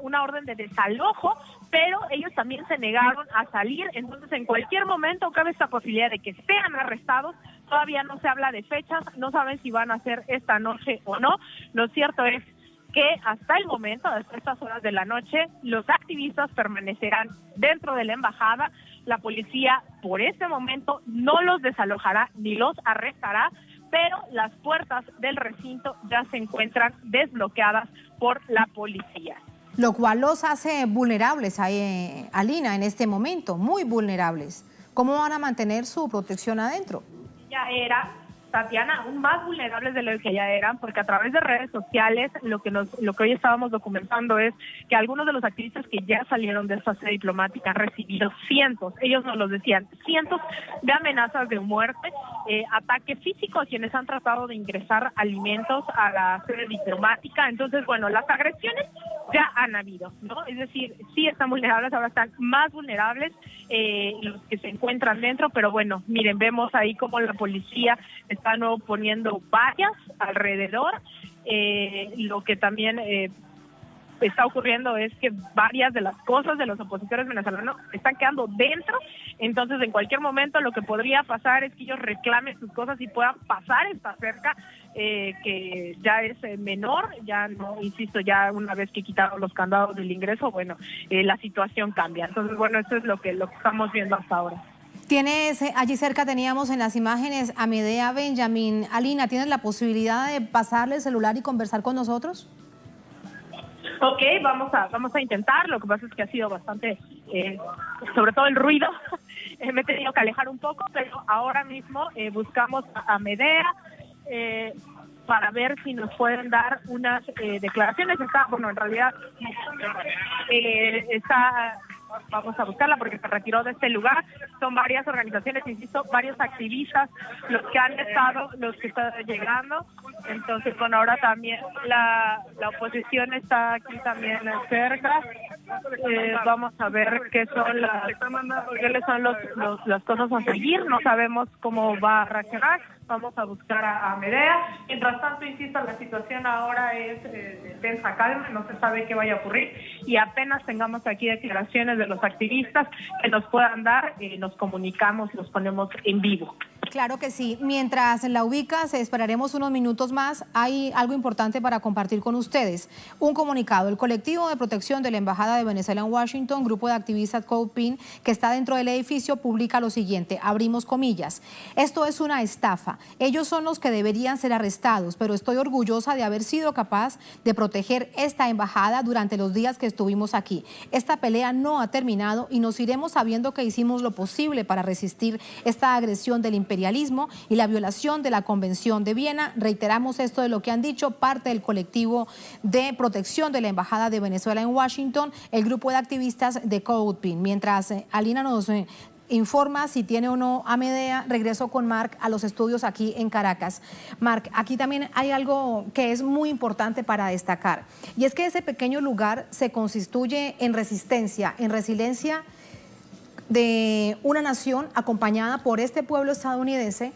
G: una orden de desalojo, pero ellos también se negaron a salir. Entonces, en cualquier momento cabe esta posibilidad de que sean arrestados. Todavía no se habla de fechas, no saben si van a ser esta noche o no. Lo cierto es que hasta el momento, hasta estas horas de la noche, los activistas permanecerán dentro de la embajada. La policía por este momento no los desalojará ni los arrestará, pero las puertas del recinto ya se encuentran desbloqueadas por la policía.
A: Lo cual los hace vulnerables, Alina, en este momento, muy vulnerables. ¿Cómo van a mantener su protección adentro?
G: Ya era, Tatiana, aún más vulnerables de lo que ya eran, porque a través de redes sociales lo que hoy estábamos documentando es que algunos de los activistas que ya salieron de esta sede diplomática han recibido cientos, ellos nos lo decían, cientos de amenazas de muerte, ataque físico a quienes han tratado de ingresar alimentos a la sede diplomática. Entonces, bueno, las agresiones ya han habido, ¿no? Es decir, sí están vulnerables, ahora están más vulnerables los que se encuentran dentro, pero bueno, miren, vemos ahí como la policía está nuevo poniendo vallas alrededor. Lo que también está ocurriendo es que varias de las cosas de los opositores venezolanos están quedando dentro. Entonces, en cualquier momento lo que podría pasar es que ellos reclamen sus cosas y puedan pasar esta cerca, que ya es menor, ya no, insisto, ya una vez que quitaron los candados del ingreso, bueno, la situación cambia. Entonces, bueno, esto es lo que estamos viendo hasta ahora.
A: Tienes, allí cerca teníamos en las imágenes a Medea Benjamín. Alina, ¿tienes la posibilidad de pasarle el celular y conversar con nosotros?
G: Ok, vamos a intentar. Lo que pasa es que ha sido bastante, sobre todo el ruido, me he tenido que alejar un poco, pero ahora mismo buscamos a Medea para ver si nos pueden dar unas declaraciones. En realidad está vamos a buscarla porque se retiró de este lugar. Son varias organizaciones, insisto, varios activistas los que han estado, los que están llegando. Entonces, bueno, ahora también la oposición está aquí también cerca. Vamos a ver qué son las cosas a seguir. No sabemos cómo va a reaccionar. Vamos a buscar a Medea. Mientras tanto, insisto, la situación ahora es de tensa calma, no se sabe qué vaya a ocurrir y apenas tengamos aquí declaraciones de los activistas que nos puedan dar, nos comunicamos, los ponemos en vivo.
A: Claro que sí. Mientras la ubicas, esperaremos unos minutos más. Hay algo importante para compartir con ustedes. Un comunicado. El colectivo de protección de la Embajada de Venezuela en Washington, grupo de activistas Code Pink, que está dentro del edificio, publica lo siguiente, abrimos comillas. Esto es una estafa. Ellos son los que deberían ser arrestados, pero estoy orgullosa de haber sido capaz de proteger esta embajada durante los días que estuvimos aquí. Esta pelea no ha terminado y nos iremos sabiendo que hicimos lo posible para resistir esta agresión del imperialismo y la violación de la Convención de Viena. Reiteramos esto de lo que han dicho parte del colectivo de protección de la Embajada de Venezuela en Washington, el grupo de activistas de Code Pink. Mientras Alina nos informa si tiene o no a Medea, regreso con Mark a los estudios aquí en Caracas. Mark, aquí también hay algo que es muy importante para destacar, y es que ese pequeño lugar se constituye en resistencia, en resiliencia de una nación acompañada por este pueblo estadounidense.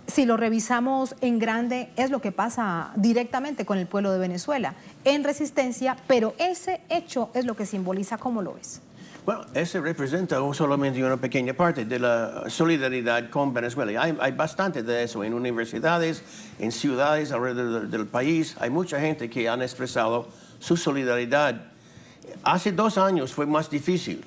A: Si lo revisamos en grande, es lo que pasa directamente con el pueblo de Venezuela, en resistencia, pero ese hecho es lo que simboliza. ¿Cómo lo ves?
F: Bueno, ese representa solamente una pequeña parte de la solidaridad con Venezuela. Hay bastante de eso en universidades, en ciudades alrededor del país. Hay mucha gente que han expresado su solidaridad. Hace 2 años fue más difícil.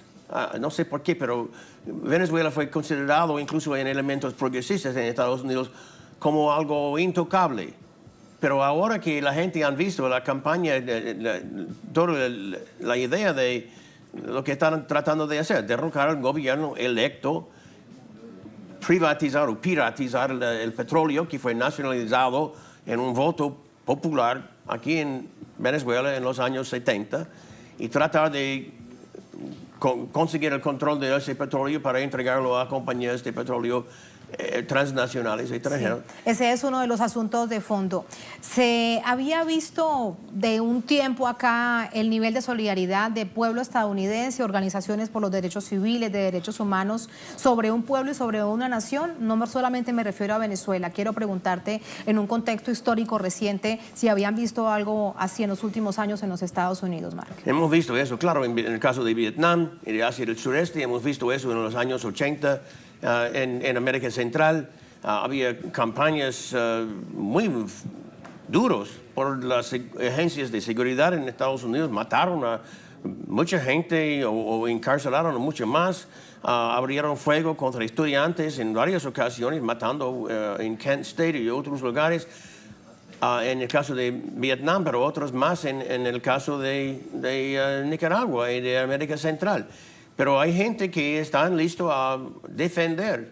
F: No sé por qué, pero Venezuela fue considerado incluso en elementos progresistas en Estados Unidos como algo intocable. Pero ahora que la gente ha visto la campaña, toda la idea de lo que están tratando de hacer, derrocar al gobierno electo, privatizar o piratizar el petróleo que fue nacionalizado en un voto popular aquí en Venezuela en los años 70 y tratar de conseguir el control de ese petróleo para entregarlo a compañías de petróleo transnacionales extranjeras.
A: Sí, ese es uno de los asuntos de fondo. Se había visto de un tiempo acá el nivel de solidaridad de pueblo estadounidense, organizaciones por los derechos civiles, de derechos humanos, sobre un pueblo y sobre una nación. No solamente me refiero a Venezuela. Quiero preguntarte, en un contexto histórico reciente, si habían visto algo así en los últimos años en los Estados Unidos, Mark.
F: Hemos visto eso, claro, en el caso de Vietnam y de Asia del Sureste, hemos visto eso en los años 80. En América Central había campañas muy duras por las agencias de seguridad en Estados Unidos. Mataron a mucha gente o encarcelaron a mucho más. Abrieron fuego contra estudiantes en varias ocasiones, matando en Kent State y otros lugares. En el caso de Vietnam, pero otros más en el caso de Nicaragua y de América Central. Pero hay gente que está listo a defender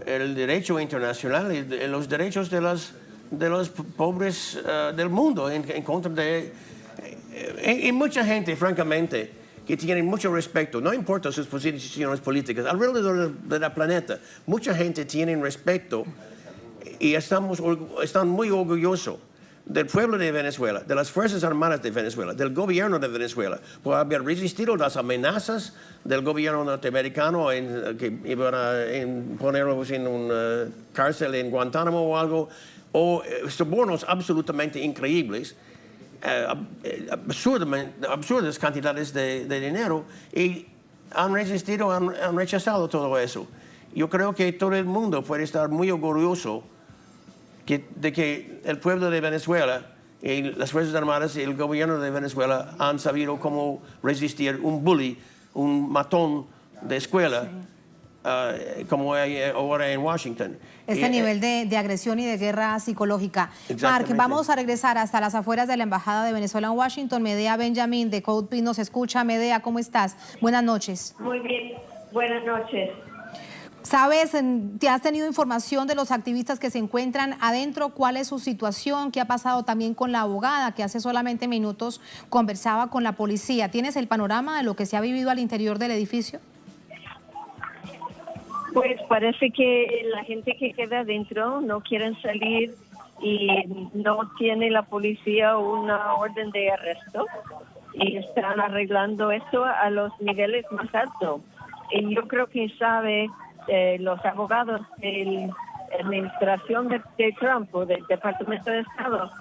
F: el derecho internacional y los derechos de los pobres del mundo en contra de... Y mucha gente, francamente, que tiene mucho respeto, no importa sus posiciones políticas, alrededor del planeta, mucha gente tiene respeto y están muy orgullosos del pueblo de Venezuela, de las Fuerzas Armadas de Venezuela, del gobierno de Venezuela, por haber resistido las amenazas del gobierno norteamericano que iban a ponerlos en una cárcel en Guantánamo o algo, o sobornos absolutamente increíbles, absurdas cantidades de dinero, y han resistido, han rechazado todo eso. Yo creo que todo el mundo puede estar muy orgulloso de que el pueblo de Venezuela y las Fuerzas Armadas y el gobierno de Venezuela han sabido cómo resistir un bully, un matón de escuela, como hay ahora en Washington.
A: Este nivel de agresión y de guerra psicológica. Mark, vamos a regresar hasta las afueras de la Embajada de Venezuela en Washington. Medea Benjamín de Code Pink nos escucha. Medea, ¿cómo estás? Buenas noches.
H: Muy bien, buenas noches.
A: ¿Sabes, te has tenido información de los activistas que se encuentran adentro? ¿Cuál es su situación? ¿Qué ha pasado también con la abogada que hace solamente minutos conversaba con la policía? ¿Tienes el panorama de lo que se ha vivido al interior del edificio?
H: Pues parece que la gente que queda adentro no quieren salir y no tiene la policía una orden de arresto y están arreglando esto a los niveles más altos. Y yo creo que los abogados de la administración de Trump o del Departamento de Estado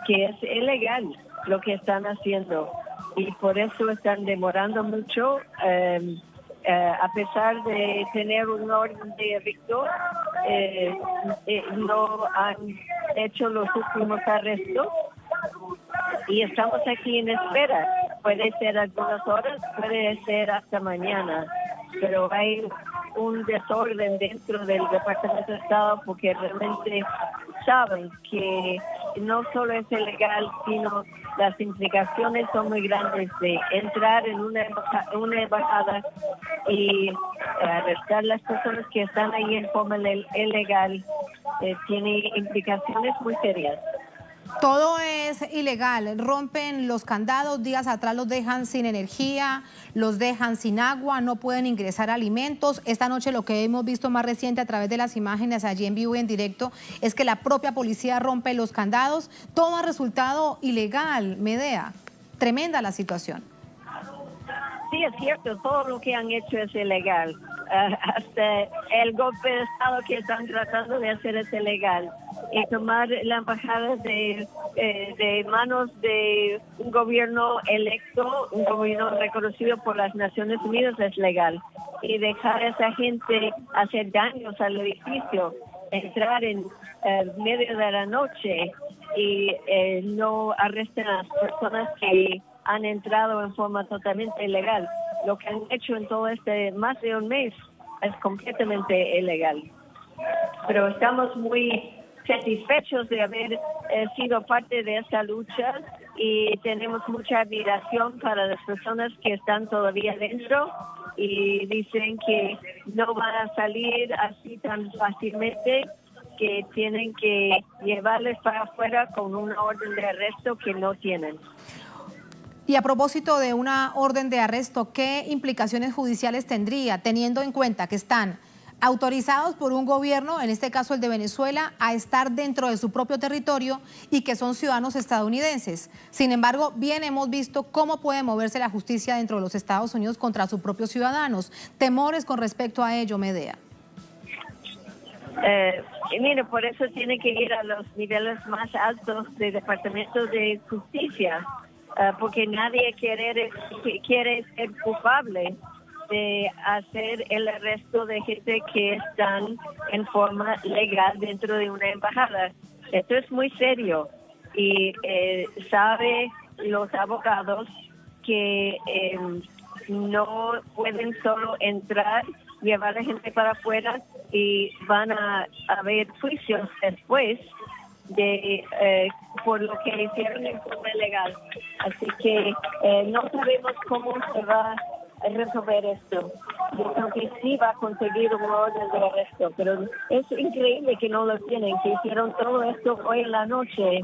H: que es ilegal lo que están haciendo y por eso están demorando mucho a pesar de tener un orden de arresto no han hecho los últimos arrestos y estamos aquí en espera. Puede ser algunas horas, puede ser hasta mañana, pero hay un desorden dentro del Departamento de Estado porque realmente saben que no solo es ilegal, sino las implicaciones son muy grandes de entrar en una embajada y arrestar a las personas que están ahí en forma ilegal. Tiene implicaciones muy serias.
A: Todo es ilegal, rompen los candados, días atrás los dejan sin energía, los dejan sin agua, no pueden ingresar alimentos. Esta noche lo que hemos visto más reciente a través de las imágenes allí en vivo y en directo es que la propia policía rompe los candados. Todo ha resultado ilegal, Medea. Tremenda la situación.
H: Sí, es cierto, todo lo que han hecho es ilegal. Hasta el golpe de Estado que están tratando de hacer es ilegal. Y tomar la embajada de manos de un gobierno electo, un gobierno reconocido por las Naciones Unidas es legal. Y dejar a esa gente hacer daños al edificio, entrar en medio de la noche y no arresten a las personas que han entrado en forma totalmente ilegal. Lo que han hecho en todo más de un mes es completamente ilegal. Pero estamos muy satisfechos de haber sido parte de esta lucha y tenemos mucha admiración para las personas que están todavía dentro y dicen que no van a salir así tan fácilmente, que tienen que llevarles para afuera con una orden de arresto que no tienen.
A: Y a propósito de una orden de arresto, ¿qué implicaciones judiciales tendría, teniendo en cuenta que están autorizados por un gobierno, en este caso el de Venezuela, a estar dentro de su propio territorio y que son ciudadanos estadounidenses? Sin embargo, bien hemos visto cómo puede moverse la justicia dentro de los Estados Unidos contra sus propios ciudadanos. ¿Temores con respecto a ello, Medea?
H: Mire, por eso tiene que ir a los niveles más altos del Departamento de Justicia, porque nadie quiere ser culpable de hacer el arresto de gente que están en forma legal dentro de una embajada. Esto es muy serio y sabe los abogados que no pueden solo entrar, llevar a la gente para afuera y van a haber juicios después por lo que hicieron en forma ilegal. Así que no sabemos cómo se va a resolver esto. Yo creo que sí va a conseguir un orden de arresto, pero es increíble que no lo tienen, que hicieron todo esto hoy en la noche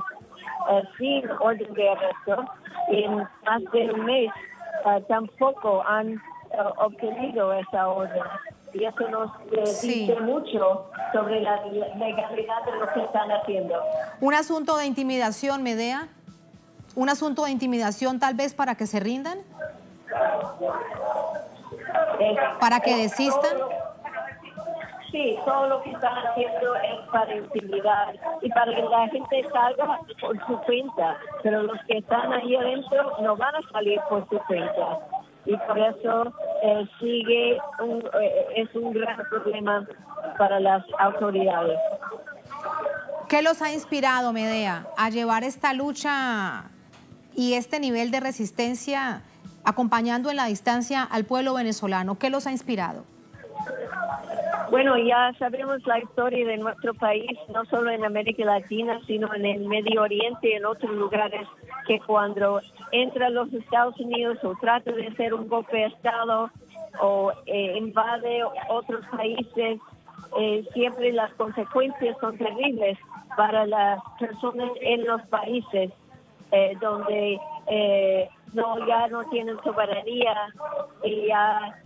H: sin orden de arresto. En más de un mes tampoco han obtenido esa orden. Y eso nos dice mucho sobre la legalidad de lo que están haciendo.
A: ¿Un asunto de intimidación, Medea? ¿Un asunto de intimidación tal vez para que se rindan? ¿Para que desistan?
H: Sí, todo lo que están haciendo es para intimidar y para que la gente salga por su cuenta. Pero los que están ahí adentro no van a salir por su cuenta. Y por eso es un gran problema para las autoridades.
A: ¿Qué los ha inspirado, Medea, a llevar esta lucha y este nivel de resistencia acompañando en la distancia al pueblo venezolano? ¿Qué los ha inspirado?
H: Bueno, ya sabemos la historia de nuestro país, no solo en América Latina, sino en el Medio Oriente y en otros lugares, que cuando entra a los Estados Unidos o trata de hacer un golpe de Estado o invade otros países, siempre las consecuencias son terribles para las personas en los países donde ya no tienen soberanía y ya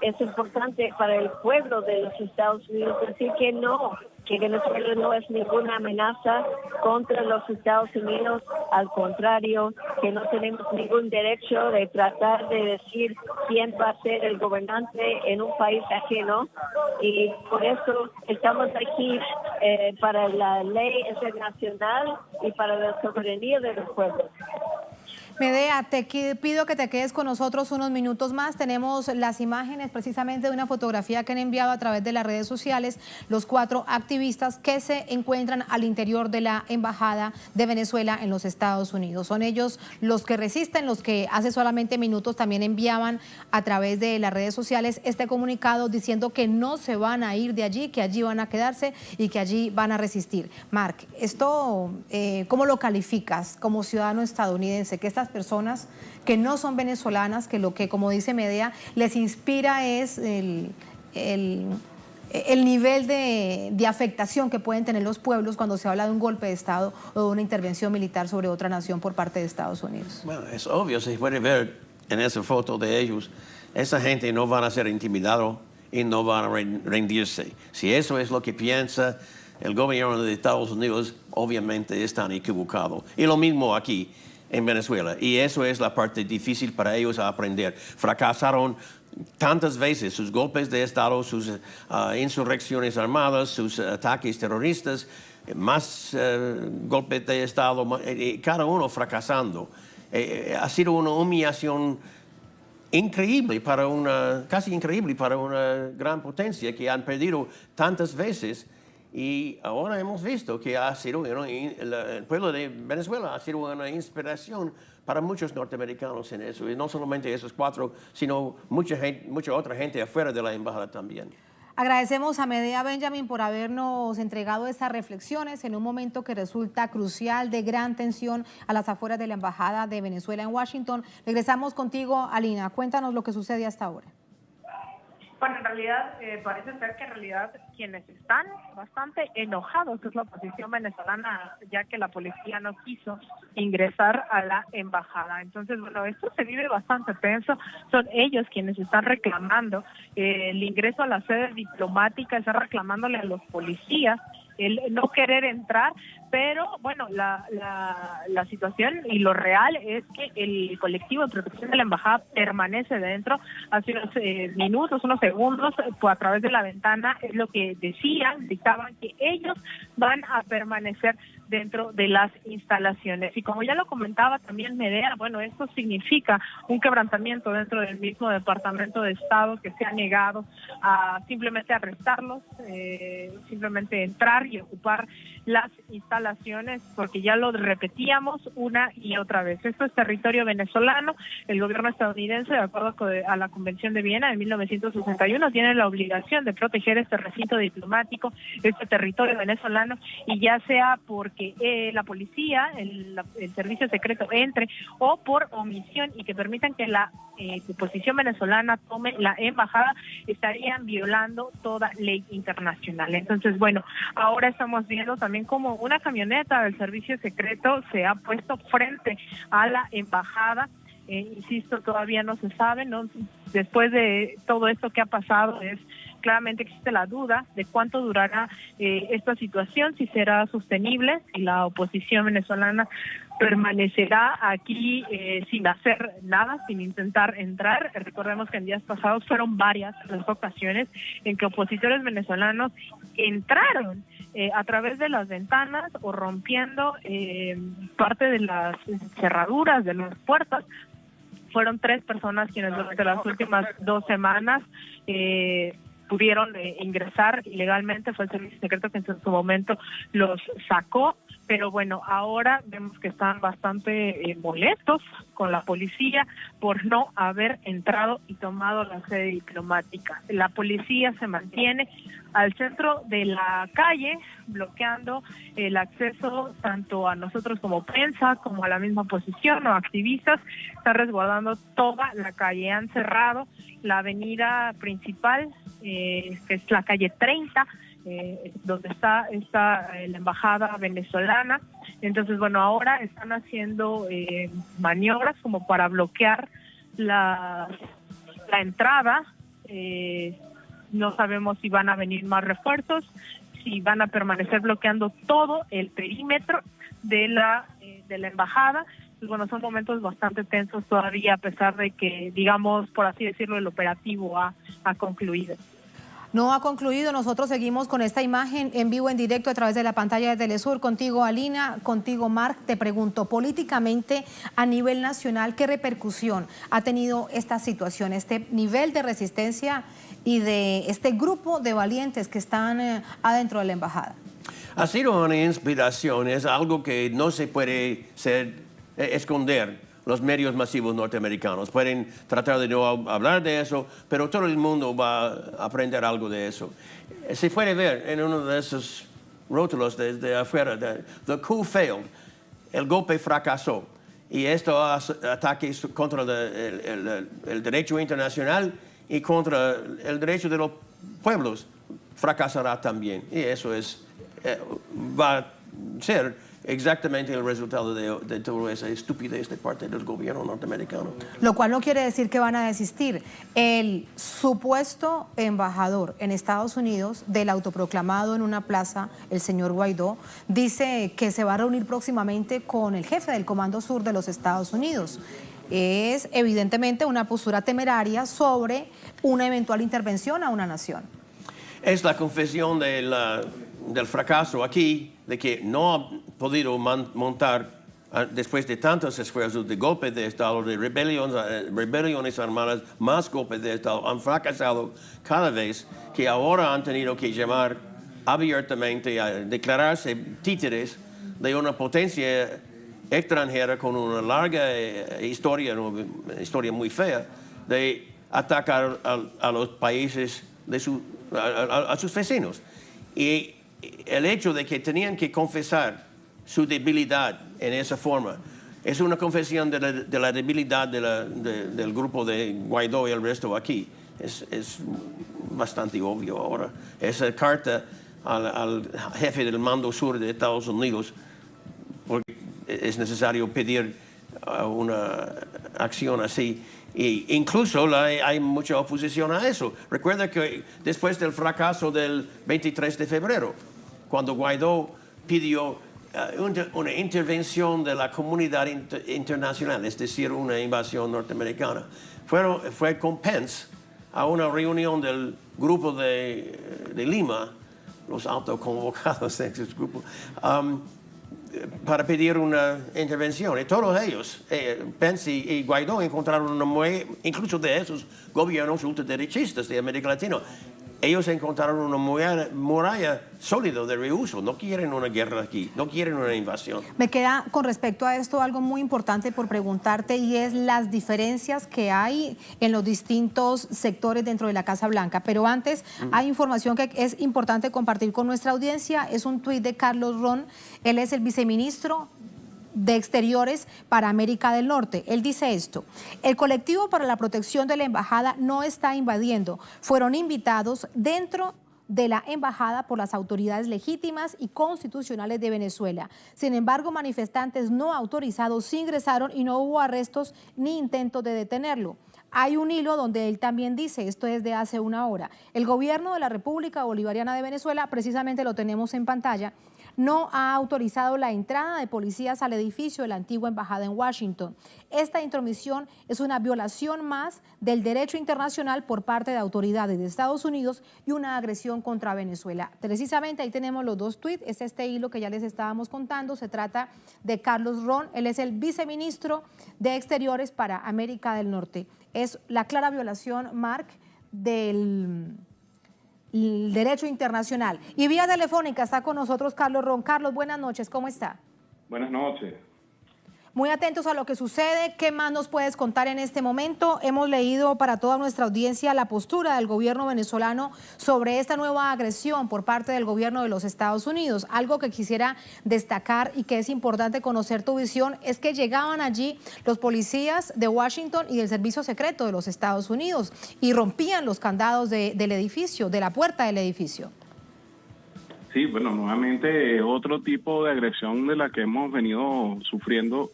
H: es importante para el pueblo de los Estados Unidos decir que no, que Venezuela no es ninguna amenaza contra los Estados Unidos, al contrario, que no tenemos ningún derecho de tratar de decir quién va a ser el gobernante en un país ajeno, y por eso estamos aquí para la ley internacional y para la soberanía de los pueblos.
A: Medea, te pido que te quedes con nosotros unos minutos más. Tenemos las imágenes precisamente de una fotografía que han enviado a través de las redes sociales los 4 activistas que se encuentran al interior de la Embajada de Venezuela en los Estados Unidos. Son ellos los que resisten, los que hace solamente minutos también enviaban a través de las redes sociales este comunicado diciendo que no se van a ir de allí, que allí van a quedarse y que allí van a resistir. Mark, esto, ¿cómo lo calificas como ciudadano estadounidense? Que estas personas que no son venezolanas, que lo que, como dice Medea, les inspira es el nivel de afectación que pueden tener los pueblos cuando se habla de un golpe de Estado o de una intervención militar sobre otra nación por parte de Estados Unidos.
F: Bueno, es obvio, se puede ver en esa foto de ellos, esa gente no van a ser intimidados y no van a rendirse. Si eso es lo que piensa el gobierno de Estados Unidos, obviamente están equivocados. Y lo mismo aquí en Venezuela, y eso es la parte difícil para ellos aprender. Fracasaron tantas veces sus golpes de Estado, sus insurrecciones armadas, sus ataques terroristas, más golpes de Estado, cada uno fracasando. Ha sido una humillación increíble casi increíble para una gran potencia que han perdido tantas veces. Y ahora hemos visto que el pueblo de Venezuela ha sido una inspiración para muchos norteamericanos en eso. Y no solamente esos 4, sino mucha otra gente afuera de la embajada también.
A: Agradecemos a Medea Benjamin por habernos entregado estas reflexiones en un momento que resulta crucial, de gran tensión a las afueras de la Embajada de Venezuela en Washington. Regresamos contigo, Alina. Cuéntanos lo que sucede hasta ahora.
G: Bueno, en realidad parece ser que en realidad quienes están bastante enojados es la oposición venezolana, ya que la policía no quiso ingresar a la embajada. Entonces, bueno, esto se vive bastante tenso. Son ellos quienes están reclamando el ingreso a la sede diplomática, están reclamándole a los policías el no querer entrar, pero bueno, la situación y lo real es que el colectivo de protección de la embajada permanece dentro. Hace unos minutos, unos segundos, a través de la ventana es lo que dictaban que ellos van a permanecer dentro de las instalaciones. Y como ya lo comentaba también Medea, bueno, esto significa un quebrantamiento dentro del mismo Departamento de Estado, que se ha negado a simplemente arrestarlos, simplemente entrar y ocupar las instalaciones, porque ya lo repetíamos una y otra vez. Esto es territorio venezolano. El gobierno estadounidense, de acuerdo a la Convención de Viena de 1961, tiene la obligación de proteger este recinto diplomático, este territorio venezolano, y ya sea porque la policía, el servicio secreto entre, o por omisión y que permitan que la oposición venezolana tome la embajada, estarían violando toda ley internacional. Entonces, bueno, ahora estamos viendo también como una camioneta del servicio secreto se ha puesto frente a la embajada. Insisto, todavía no se sabe, ¿no? Después de todo esto que ha pasado, claramente existe la duda de cuánto durará esta situación, si será sostenible, si la oposición venezolana permanecerá aquí sin hacer nada, sin intentar entrar. Recordemos que en días pasados fueron varias las ocasiones en que opositores venezolanos entraron a través de las ventanas o rompiendo parte de las cerraduras de las puertas. Fueron 3 personas quienes durante las últimas 2 semanas pudieron ingresar ilegalmente. Fue el servicio secreto que en su momento los sacó, pero bueno, ahora vemos que están bastante molestos con la policía por no haber entrado y tomado la sede diplomática. La policía se mantiene al centro de la calle, bloqueando el acceso tanto a nosotros como prensa, como a la misma oposición o activistas. Están resguardando toda la calle, han cerrado la avenida principal, que es la calle 30, donde está la embajada venezolana. Entonces, bueno, ahora están haciendo maniobras como para bloquear la entrada. No sabemos si van a venir más refuerzos, si van a permanecer bloqueando todo el perímetro de la embajada. Pues bueno, son momentos bastante tensos todavía, a pesar de que, digamos, por así decirlo, el operativo ha concluido.
A: No ha concluido, nosotros seguimos con esta imagen en vivo, en directo a través de la pantalla de Telesur. Contigo, Alina, contigo, Marc, te pregunto, políticamente a nivel nacional, ¿qué repercusión ha tenido esta situación, este nivel de resistencia y de este grupo de valientes que están adentro de la embajada?
F: Ha sido una inspiración, es algo que no se puede esconder. Los medios masivos norteamericanos pueden tratar de no hablar de eso, pero todo el mundo va a aprender algo de eso. Se puede ver en uno de esos rótulos desde afuera, the coup failed, el golpe fracasó. Y esto ataque contra el derecho internacional y contra el derecho de los pueblos fracasará también. Y eso va a ser exactamente el resultado de toda esa estupidez de parte del gobierno norteamericano.
A: Lo cual no quiere decir que van a desistir. El supuesto embajador en Estados Unidos del autoproclamado en una plaza, el señor Guaidó, dice que se va a reunir próximamente con el jefe del Comando Sur de los Estados Unidos. Es evidentemente una postura temeraria sobre una eventual intervención a una nación.
F: Es la confesión del fracaso aquí, de que no ha podido montar, después de tantos esfuerzos de golpe de Estado, de rebeliones armadas, más golpes de Estado, han fracasado cada vez, que ahora han tenido que llamar abiertamente a declararse títeres de una potencia extranjera con una larga historia, una historia muy fea, de atacar a los países, a sus vecinos. Y el hecho de que tenían que confesar su debilidad en esa forma es una confesión de la debilidad del grupo de Guaidó y el resto aquí. Es bastante obvio ahora. Esa carta al jefe del Mando Sur de Estados Unidos, porque es necesario pedir una acción así. E incluso hay mucha oposición a eso. Recuerda que después del fracaso del 23 de febrero, cuando Guaidó pidió una intervención de la comunidad internacional, es decir, una invasión norteamericana, fue con Pence a una reunión del grupo de Lima, los autoconvocados de ese grupo, para pedir una intervención. Y todos ellos, Pence y Guaidó, encontraron una muralla, incluso de esos gobiernos ultraderechistas de América Latina. Ellos encontraron una muralla sólida de reuso. No quieren una guerra aquí, no quieren una invasión.
A: Me queda con respecto a esto algo muy importante por preguntarte, y es las diferencias que hay en los distintos sectores dentro de la Casa Blanca. Pero antes hay información que es importante compartir con nuestra audiencia. Es un tuit de Carlos Ron. Él es el viceministro de Exteriores para América del Norte. Él dice esto: el colectivo para la protección de la embajada no está invadiendo. Fueron invitados dentro de la embajada por las autoridades legítimas y constitucionales de Venezuela. Sin embargo, manifestantes no autorizados sí ingresaron y no hubo arrestos ni intentos de detenerlo. Hay un hilo donde él también dice, esto es de hace una hora, el gobierno de la República Bolivariana de Venezuela, precisamente lo tenemos en pantalla, no ha autorizado la entrada de policías al edificio de la antigua embajada en Washington. Esta intromisión es una violación más del derecho internacional por parte de autoridades de Estados Unidos y una agresión contra Venezuela. Precisamente ahí tenemos los dos tuits, es este hilo que ya les estábamos contando, se trata de Carlos Ron, él es el viceministro de Exteriores para América del Norte. Es la clara violación, Marc, del el derecho internacional. Y vía telefónica está con nosotros Carlos Ron. Carlos, buenas noches, ¿cómo está?
I: Buenas noches.
A: Muy atentos a lo que sucede. ¿Qué más nos puedes contar en este momento? Hemos leído para toda nuestra audiencia la postura del gobierno venezolano sobre esta nueva agresión por parte del gobierno de los Estados Unidos. Algo que quisiera destacar y que es importante conocer tu visión es que llegaban allí los policías de Washington y del Servicio Secreto de los Estados Unidos y rompían los candados del edificio, de la puerta del edificio.
I: Sí, bueno, nuevamente otro tipo de agresión de la que hemos venido sufriendo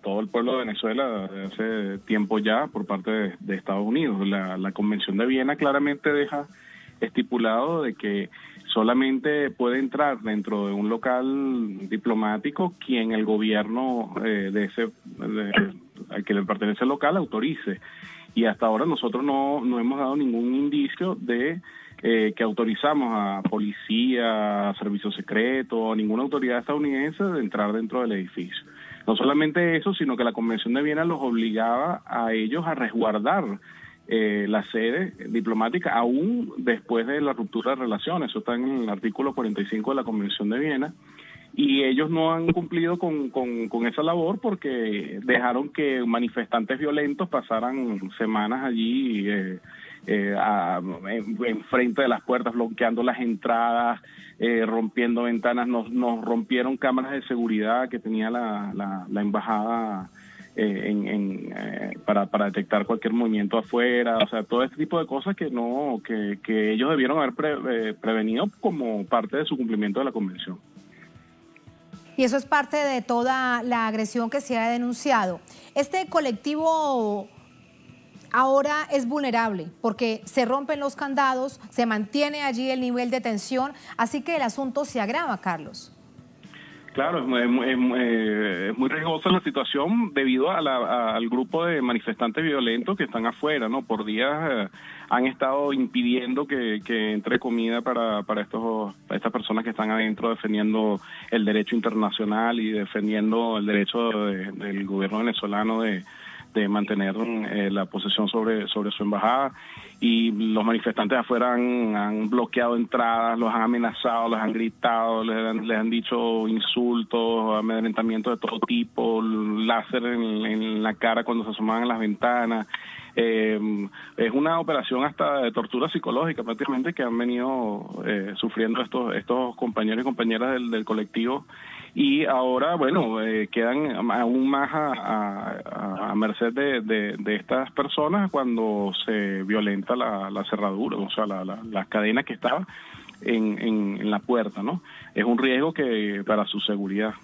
I: todo el pueblo de Venezuela hace tiempo ya por parte de Estados Unidos. La Convención de Viena claramente deja estipulado de que solamente puede entrar dentro de un local diplomático quien el gobierno al que le pertenece el local autorice. Y hasta ahora nosotros no hemos dado ningún indicio de que autorizamos a policía, a servicio secreto, a ninguna autoridad estadounidense de entrar dentro del edificio. No solamente eso, sino que la Convención de Viena los obligaba a ellos a resguardar la sede diplomática aún después de la ruptura de relaciones. Eso está en el artículo 45 de la Convención de Viena. Y ellos no han cumplido con esa labor porque dejaron que manifestantes violentos pasaran semanas allí en frente de las puertas, bloqueando las entradas, rompiendo ventanas. Nos rompieron cámaras de seguridad que tenía la embajada para detectar cualquier movimiento afuera. O sea, todo este tipo de cosas que ellos debieron haber prevenido como parte de su cumplimiento de la convención.
A: Y eso es parte de toda la agresión que se ha denunciado. Este colectivo ahora es vulnerable porque se rompen los candados, se mantiene allí el nivel de tensión, así que el asunto se agrava, Carlos.
I: Claro, es muy riesgosa la situación debido al grupo de manifestantes violentos que están afuera, ¿no? Por días han estado impidiendo que entre comida para estas personas que están adentro defendiendo el derecho internacional y defendiendo el derecho del gobierno venezolano de mantener la posesión sobre su embajada. Y los manifestantes afuera han bloqueado entradas, los han amenazado, los han gritado, les han dicho insultos, amedrentamiento de todo tipo, láser en la cara cuando se asomaban a las ventanas. Es una operación hasta de tortura psicológica prácticamente que han venido sufriendo estos compañeros y compañeras del colectivo. Y ahora, bueno, quedan aún más a merced de estas personas cuando se violenta la cerradura, o sea, la cadena que estaba en la puerta, ¿no? Es un riesgo para su seguridad.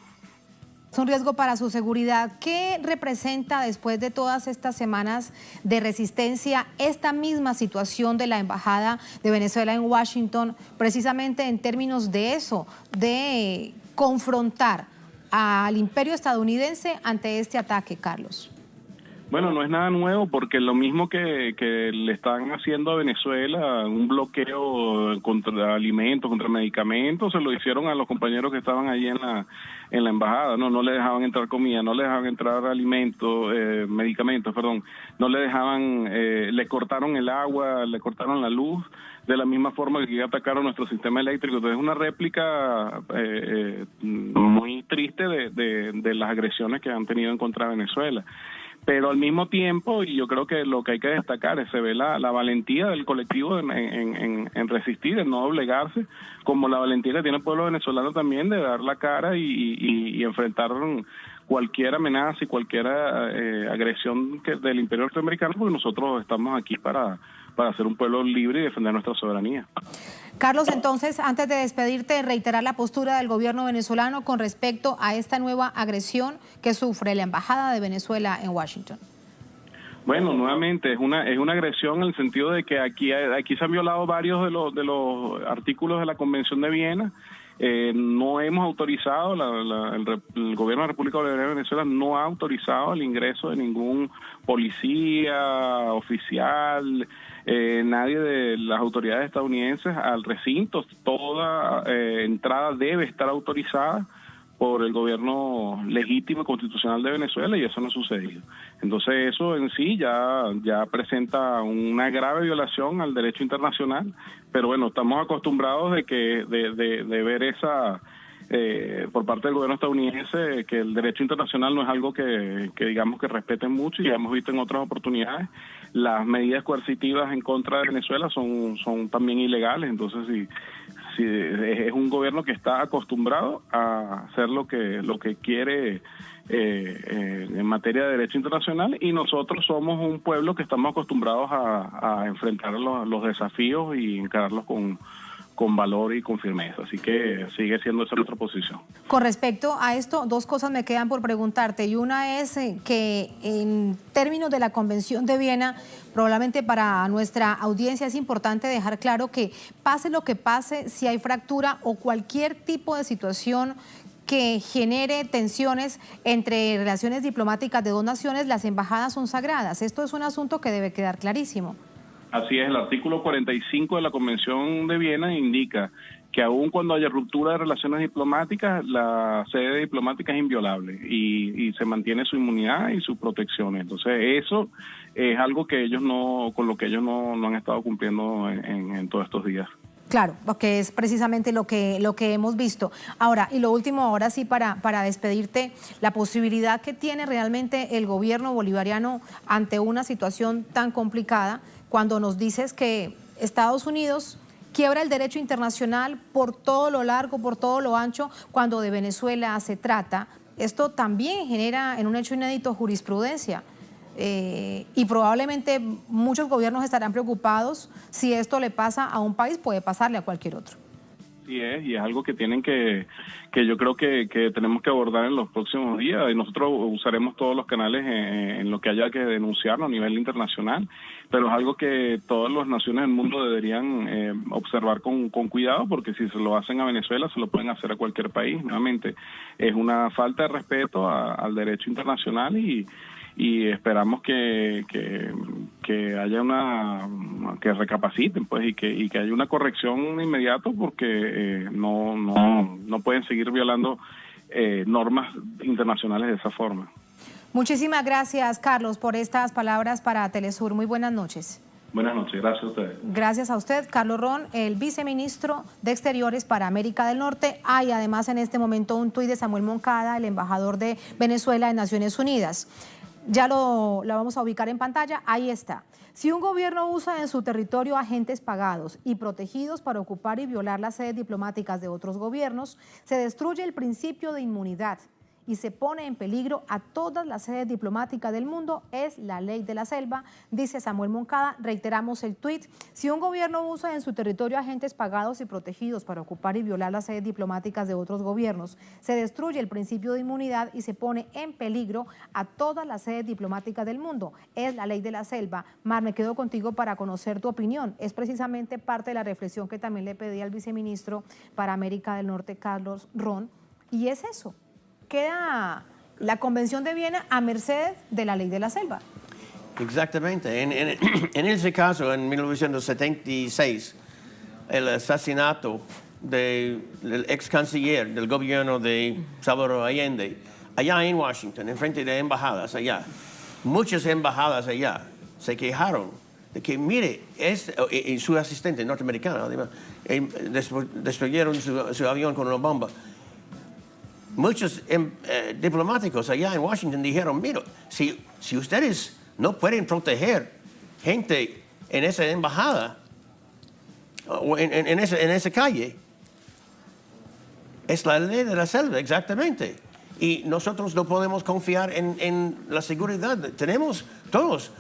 A: Es un riesgo para su seguridad. ¿Qué representa después de todas estas semanas de resistencia esta misma situación de la Embajada de Venezuela en Washington, precisamente en términos de eso, de confrontar al imperio estadounidense ante este ataque, Carlos?
I: Bueno, no es nada nuevo porque lo mismo que le están haciendo a Venezuela, un bloqueo contra alimentos, contra medicamentos, se lo hicieron a los compañeros que estaban allí en la embajada. No le dejaban entrar comida, no le dejaban entrar medicamentos, no le dejaban, le cortaron el agua, le cortaron la luz, de la misma forma que atacaron nuestro sistema eléctrico. Entonces es una réplica muy triste de las agresiones que han tenido en contra de Venezuela. Pero al mismo tiempo, y yo creo que lo que hay que destacar se ve la valentía del colectivo en resistir, en no doblegarse, como la valentía que tiene el pueblo venezolano también de dar la cara y enfrentar cualquier amenaza y cualquier agresión del imperio norteamericano, porque nosotros estamos aquí para ser un pueblo libre y defender nuestra soberanía.
A: Carlos, entonces, antes de despedirte, reiterar la postura del gobierno venezolano con respecto a esta nueva agresión que sufre la Embajada de Venezuela en Washington.
I: Bueno, nuevamente, es una agresión en el sentido de que aquí se han violado varios de los artículos de la Convención de Viena. No hemos autorizado, el gobierno de la República Bolivariana de Venezuela no ha autorizado el ingreso de ningún policía, oficial, nadie de las autoridades estadounidenses al recinto. Toda entrada debe estar autorizada por el gobierno legítimo y constitucional de Venezuela, y eso no ha sucedido. Entonces eso en sí ya presenta una grave violación al derecho internacional, pero bueno, estamos acostumbrados de ver esa por parte del gobierno estadounidense, que el derecho internacional no es algo que digamos que respeten mucho, y ya hemos visto en otras oportunidades las medidas coercitivas en contra de Venezuela son también ilegales. Entonces si es un gobierno que está acostumbrado a hacer lo que quiere en materia de derecho internacional, y nosotros somos un pueblo que estamos acostumbrados a enfrentar los desafíos y encararlos con valor y con firmeza. Así que sigue siendo esa nuestra posición.
A: Con respecto a esto, dos cosas me quedan por preguntarte, y una es que en términos de la Convención de Viena, probablemente para nuestra audiencia es importante dejar claro que pase lo que pase, si hay fractura o cualquier tipo de situación que genere tensiones entre relaciones diplomáticas de dos naciones, las embajadas son sagradas. Esto es un asunto que debe quedar clarísimo.
I: Así es, el artículo 45 de la Convención de Viena indica que aun cuando haya ruptura de relaciones diplomáticas, la sede diplomática es inviolable y se mantiene su inmunidad y su protección. Entonces eso es algo que con lo que ellos no han estado cumpliendo en todos estos días.
A: Claro, porque es precisamente lo que hemos visto. Ahora, y lo último, ahora sí, para despedirte, la posibilidad que tiene realmente el gobierno bolivariano ante una situación tan complicada, cuando nos dices que Estados Unidos quiebra el derecho internacional por todo lo largo, por todo lo ancho, cuando de Venezuela se trata. Esto también genera en un hecho inédito jurisprudencia. Y probablemente muchos gobiernos estarán preocupados. Si esto le pasa a un país, puede pasarle a cualquier otro.
I: Sí es, y es algo que tienen que yo creo que tenemos que abordar en los próximos días, y nosotros usaremos todos los canales en lo que haya que denunciarlo a nivel internacional, pero es algo que todas las naciones del mundo deberían observar con cuidado, porque si se lo hacen a Venezuela, se lo pueden hacer a cualquier país. Nuevamente, es una falta de respeto al derecho internacional, y esperamos que haya que recapaciten, pues, y que haya una corrección inmediata, porque no pueden seguir violando normas internacionales de esa forma.
A: Muchísimas gracias, Carlos, por estas palabras para Telesur. Muy buenas noches.
I: Buenas noches, gracias a ustedes.
A: Gracias a usted, Carlos Ron, el viceministro de Exteriores para América del Norte. Hay además en este momento un tuit de Samuel Moncada, el embajador de Venezuela en Naciones Unidas. Ya lo vamos a ubicar en pantalla, ahí está. Si un gobierno usa en su territorio agentes pagados y protegidos para ocupar y violar las sedes diplomáticas de otros gobiernos, se destruye el principio de inmunidad y se pone en peligro a todas las sedes diplomáticas del mundo. Es la ley de la selva, dice Samuel Moncada. Reiteramos el tuit: si un gobierno usa en su territorio agentes pagados y protegidos para ocupar y violar las sedes diplomáticas de otros gobiernos, se destruye el principio de inmunidad y se pone en peligro a todas las sedes diplomáticas del mundo. Es la ley de la selva. Mar, me quedo contigo para conocer tu opinión. Es precisamente parte de la reflexión que también le pedí al viceministro para América del Norte, Carlos Ron, y es eso. Queda la Convención de Viena a merced de la ley de la selva.
F: Exactamente. En ese caso, en 1976, el asesinato del ex canciller del gobierno de Salvador Allende, allá en Washington, en frente de embajadas allá, muchas embajadas allá se quejaron de que, mire, y su asistente norteamericano, destruyeron su avión con una bomba. Muchos diplomáticos allá en Washington dijeron, mira, si ustedes no pueden proteger gente en esa embajada o en esa calle, es la ley de la selva, exactamente. Y nosotros no podemos confiar en la seguridad. Tenemos todos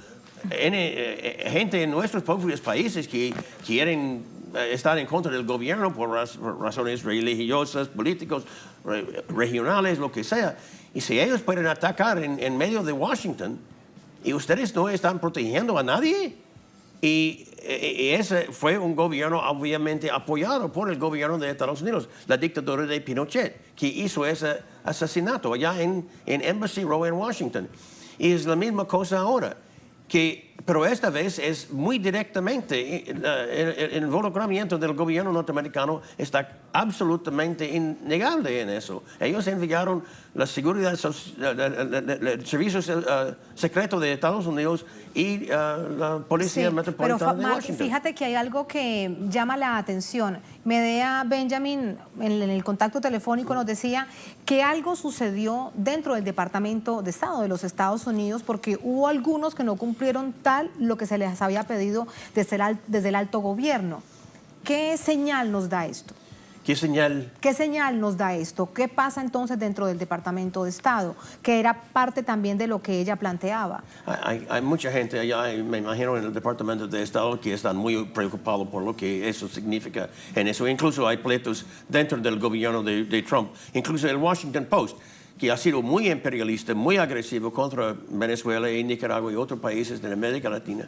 F: gente en nuestros propios países que quieren estar en contra del gobierno por razones religiosas, políticos, regionales, lo que sea. Y si ellos pueden atacar en medio de Washington y ustedes no están protegiendo a nadie, y ese fue un gobierno obviamente apoyado por el gobierno de Estados Unidos, la dictadura de Pinochet, que hizo ese asesinato allá en Embassy Row en Washington. Y es la misma cosa ahora, que Pero esta vez es muy directamente, el involucramiento del gobierno norteamericano está absolutamente innegable en eso. Ellos enviaron la seguridad, el servicio secreto de Estados Unidos y la policía metropolitana de Washington.
A: Fíjate que hay algo que llama la atención. Medea Benjamin, en el contacto telefónico, nos decía que algo sucedió dentro del Departamento de Estado de los Estados Unidos porque hubo algunos que no cumplieron lo que se les había pedido desde el alto gobierno. ¿Qué señal nos da esto?
F: ¿Qué señal?
A: ¿Qué señal nos da esto? ¿Qué pasa entonces dentro del Departamento de Estado? Que era parte también de lo que ella planteaba.
F: Hay mucha gente allá, me imagino, en el Departamento de Estado que están muy preocupados por lo que eso significa en eso. Incluso hay pleitos dentro del gobierno de Trump. Incluso el Washington Post, que ha sido muy imperialista, muy agresivo contra Venezuela y Nicaragua y otros países de América Latina,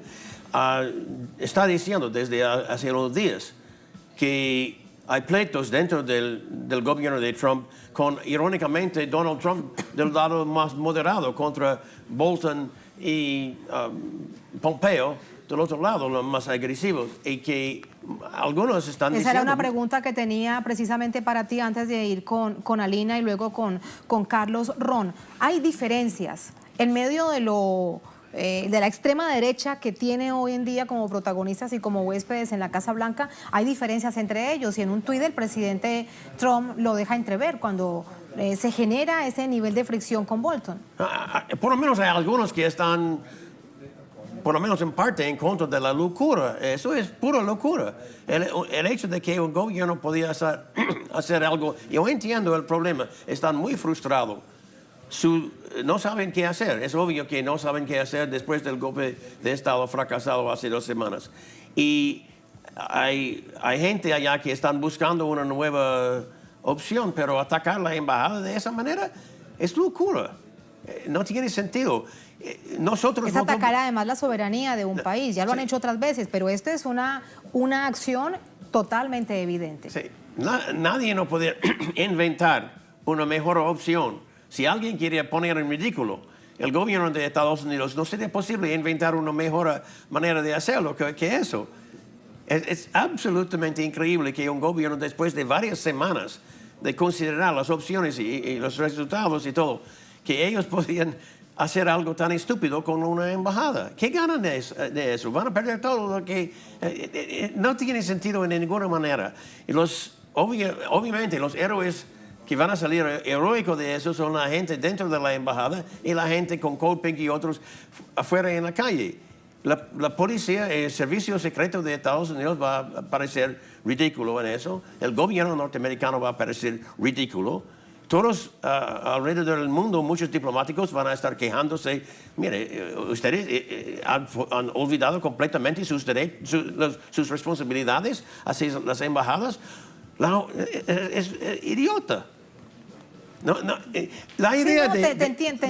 F: está diciendo desde hace unos días que hay pleitos dentro del gobierno de Trump con, irónicamente, Donald Trump del lado más moderado contra Bolton y Pompeo del otro lado, los más agresivos, y que algunos están diciendo...
A: Esa era una pregunta que tenía precisamente para ti antes de ir con Alina y luego con Carlos Ron. ¿Hay diferencias en medio de la extrema derecha que tiene hoy en día como protagonistas y como huéspedes en la Casa Blanca? Hay diferencias entre ellos y en un tuit el presidente Trump lo deja entrever cuando se genera ese nivel de fricción con Bolton.
F: Por lo menos hay algunos que están, por lo menos en parte, en contra de la locura. Eso es pura locura. El hecho de que un gobierno podía hacer algo, yo entiendo el problema, están muy frustrados. No saben qué hacer. Es obvio que no saben qué hacer después del golpe de Estado fracasado hace 2 semanas. Y hay gente allá que están buscando una nueva opción, pero atacar la embajada de esa manera es locura. No tiene sentido. Nosotros
A: es atacar además la soberanía de un país. Ya lo han hecho otras veces, pero esta es una acción totalmente evidente.
F: Sí. Nadie no puede inventar una mejor opción. Si alguien quiere poner en ridículo el gobierno de Estados Unidos, no sería posible inventar una mejor manera de hacerlo que eso. Es absolutamente increíble que un gobierno, después de varias semanas de considerar las opciones y los resultados y todo, que ellos podían hacer algo tan estúpido con una embajada. ¿Qué ganan de eso? Van a perder todo lo que... no tiene sentido de ninguna manera. Y obviamente los héroes que van a salir heroicos de eso son la gente dentro de la embajada y la gente con Cold Pink y otros afuera en la calle. La policía, el servicio secreto de Estados Unidos va a parecer ridículo en eso. El gobierno norteamericano va a parecer ridículo. Todos alrededor del mundo, muchos diplomáticos van a estar quejándose. Mire, ustedes han olvidado completamente sus responsabilidades hacia las embajadas. Es idiota. La idea
A: te entiendo.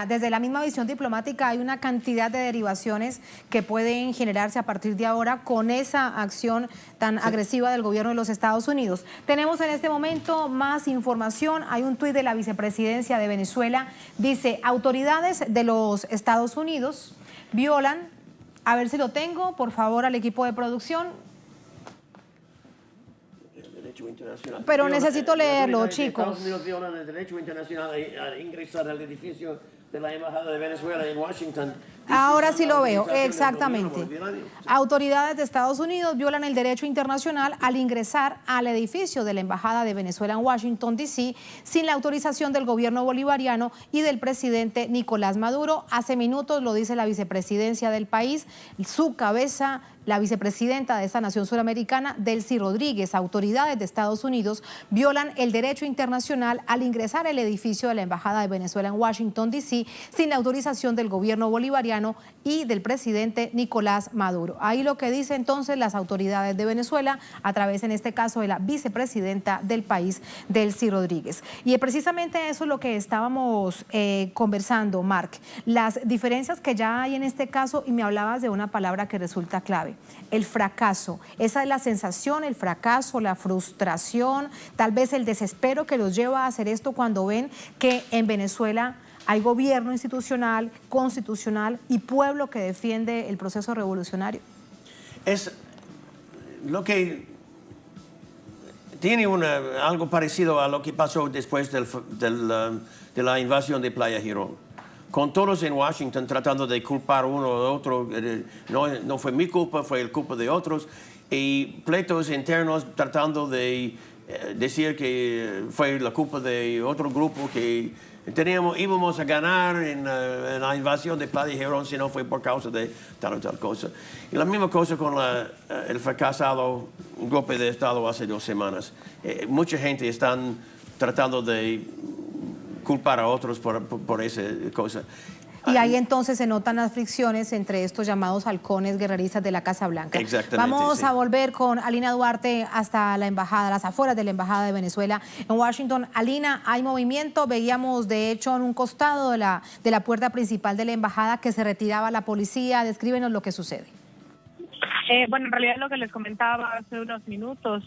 A: Desde la misma visión diplomática hay una cantidad de derivaciones que pueden generarse a partir de ahora con esa acción tan agresiva del gobierno de los Estados Unidos. Tenemos en este momento más información. Hay un tuit de la vicepresidencia de Venezuela. Dice, autoridades de los Estados Unidos violan, a ver si lo tengo, por favor, al equipo de producción. Pero necesito leerlo, chicos.
F: Estados Unidos violan el derecho internacional a ingresar al edificio de la Embajada de Venezuela en Washington.
A: Ahora sí lo veo, exactamente. Autoridades de Estados Unidos violan el derecho internacional al ingresar al edificio de la Embajada de Venezuela en Washington, D.C., sin la autorización del gobierno bolivariano y del presidente Nicolás Maduro. Hace minutos lo dice la vicepresidencia del país, su cabeza, la vicepresidenta de esta nación suramericana, Delcy Rodríguez. Autoridades de Estados Unidos violan el derecho internacional al ingresar al edificio de la Embajada de Venezuela en Washington, D.C., sin la autorización del gobierno bolivariano y del presidente Nicolás Maduro. Ahí lo que dice entonces las autoridades de Venezuela, a través en este caso de la vicepresidenta del país, Delcy Rodríguez. Y precisamente eso es lo que estábamos conversando, Mark. Las diferencias que ya hay en este caso, y me hablabas de una palabra que resulta clave, el fracaso. Esa es la sensación, el fracaso, la frustración, tal vez el desespero que los lleva a hacer esto cuando ven que en Venezuela Hay gobierno institucional, constitucional y pueblo que defiende el proceso revolucionario.
F: Es lo que tiene algo parecido a lo que pasó después de la invasión de Playa Girón. Con todos en Washington tratando de culpar uno o otro, no fue mi culpa, fue el culpa de otros, y pleitos internos tratando de decir que fue la culpa de otro grupo que íbamos a ganar en la invasión de Playa Girón si no fue por causa de tal o tal cosa. Y la misma cosa con el fracasado golpe de Estado hace 2 semanas. Mucha gente está tratando de culpar a otros por esa cosa.
A: Y ahí entonces se notan las fricciones entre estos llamados halcones guerreristas de la Casa Blanca.
F: Exactamente.
A: Vamos a volver con Alina Duarte hasta la embajada, las afueras de la embajada de Venezuela en Washington. Alina, hay movimiento, veíamos de hecho en un costado de la puerta principal de la embajada que se retiraba la policía. Descríbenos lo que sucede.
G: Bueno, en realidad lo que les comentaba hace unos minutos,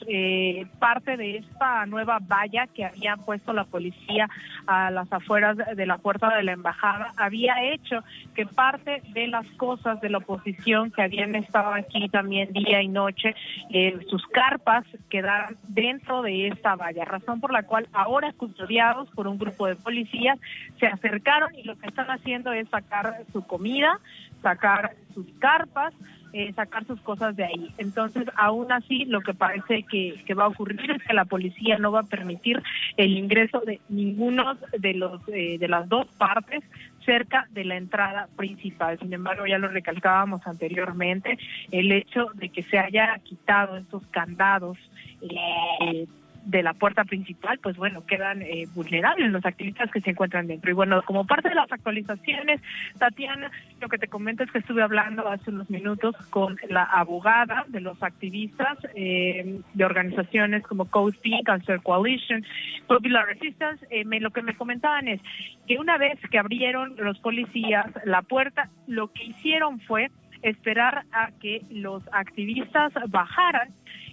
G: parte de esta nueva valla que había puesto la policía a las afueras de la puerta de la embajada había hecho que parte de las cosas de la oposición que habían estado aquí también día y noche, sus carpas quedaran dentro de esta valla, razón por la cual ahora custodiados por un grupo de policías se acercaron y lo que están haciendo es sacar su comida, sacar sus carpas, sacar sus cosas de ahí. Entonces, aún así, lo que parece que va a ocurrir es que la policía no va a permitir el ingreso de ninguno de las dos partes cerca de la entrada principal. Sin embargo, ya lo recalcábamos anteriormente, el hecho de que se haya quitado estos candados de la puerta principal, pues bueno, quedan vulnerables los activistas que se encuentran dentro. Y bueno, como parte de las actualizaciones, Tatiana, lo que te comento es que estuve hablando hace unos minutos con la abogada de los activistas de organizaciones como Code Pink, Cancer Coalition, Popular Resistance. Lo que me comentaban es que una vez que abrieron los policías la puerta, lo que hicieron fue esperar a que los activistas bajaran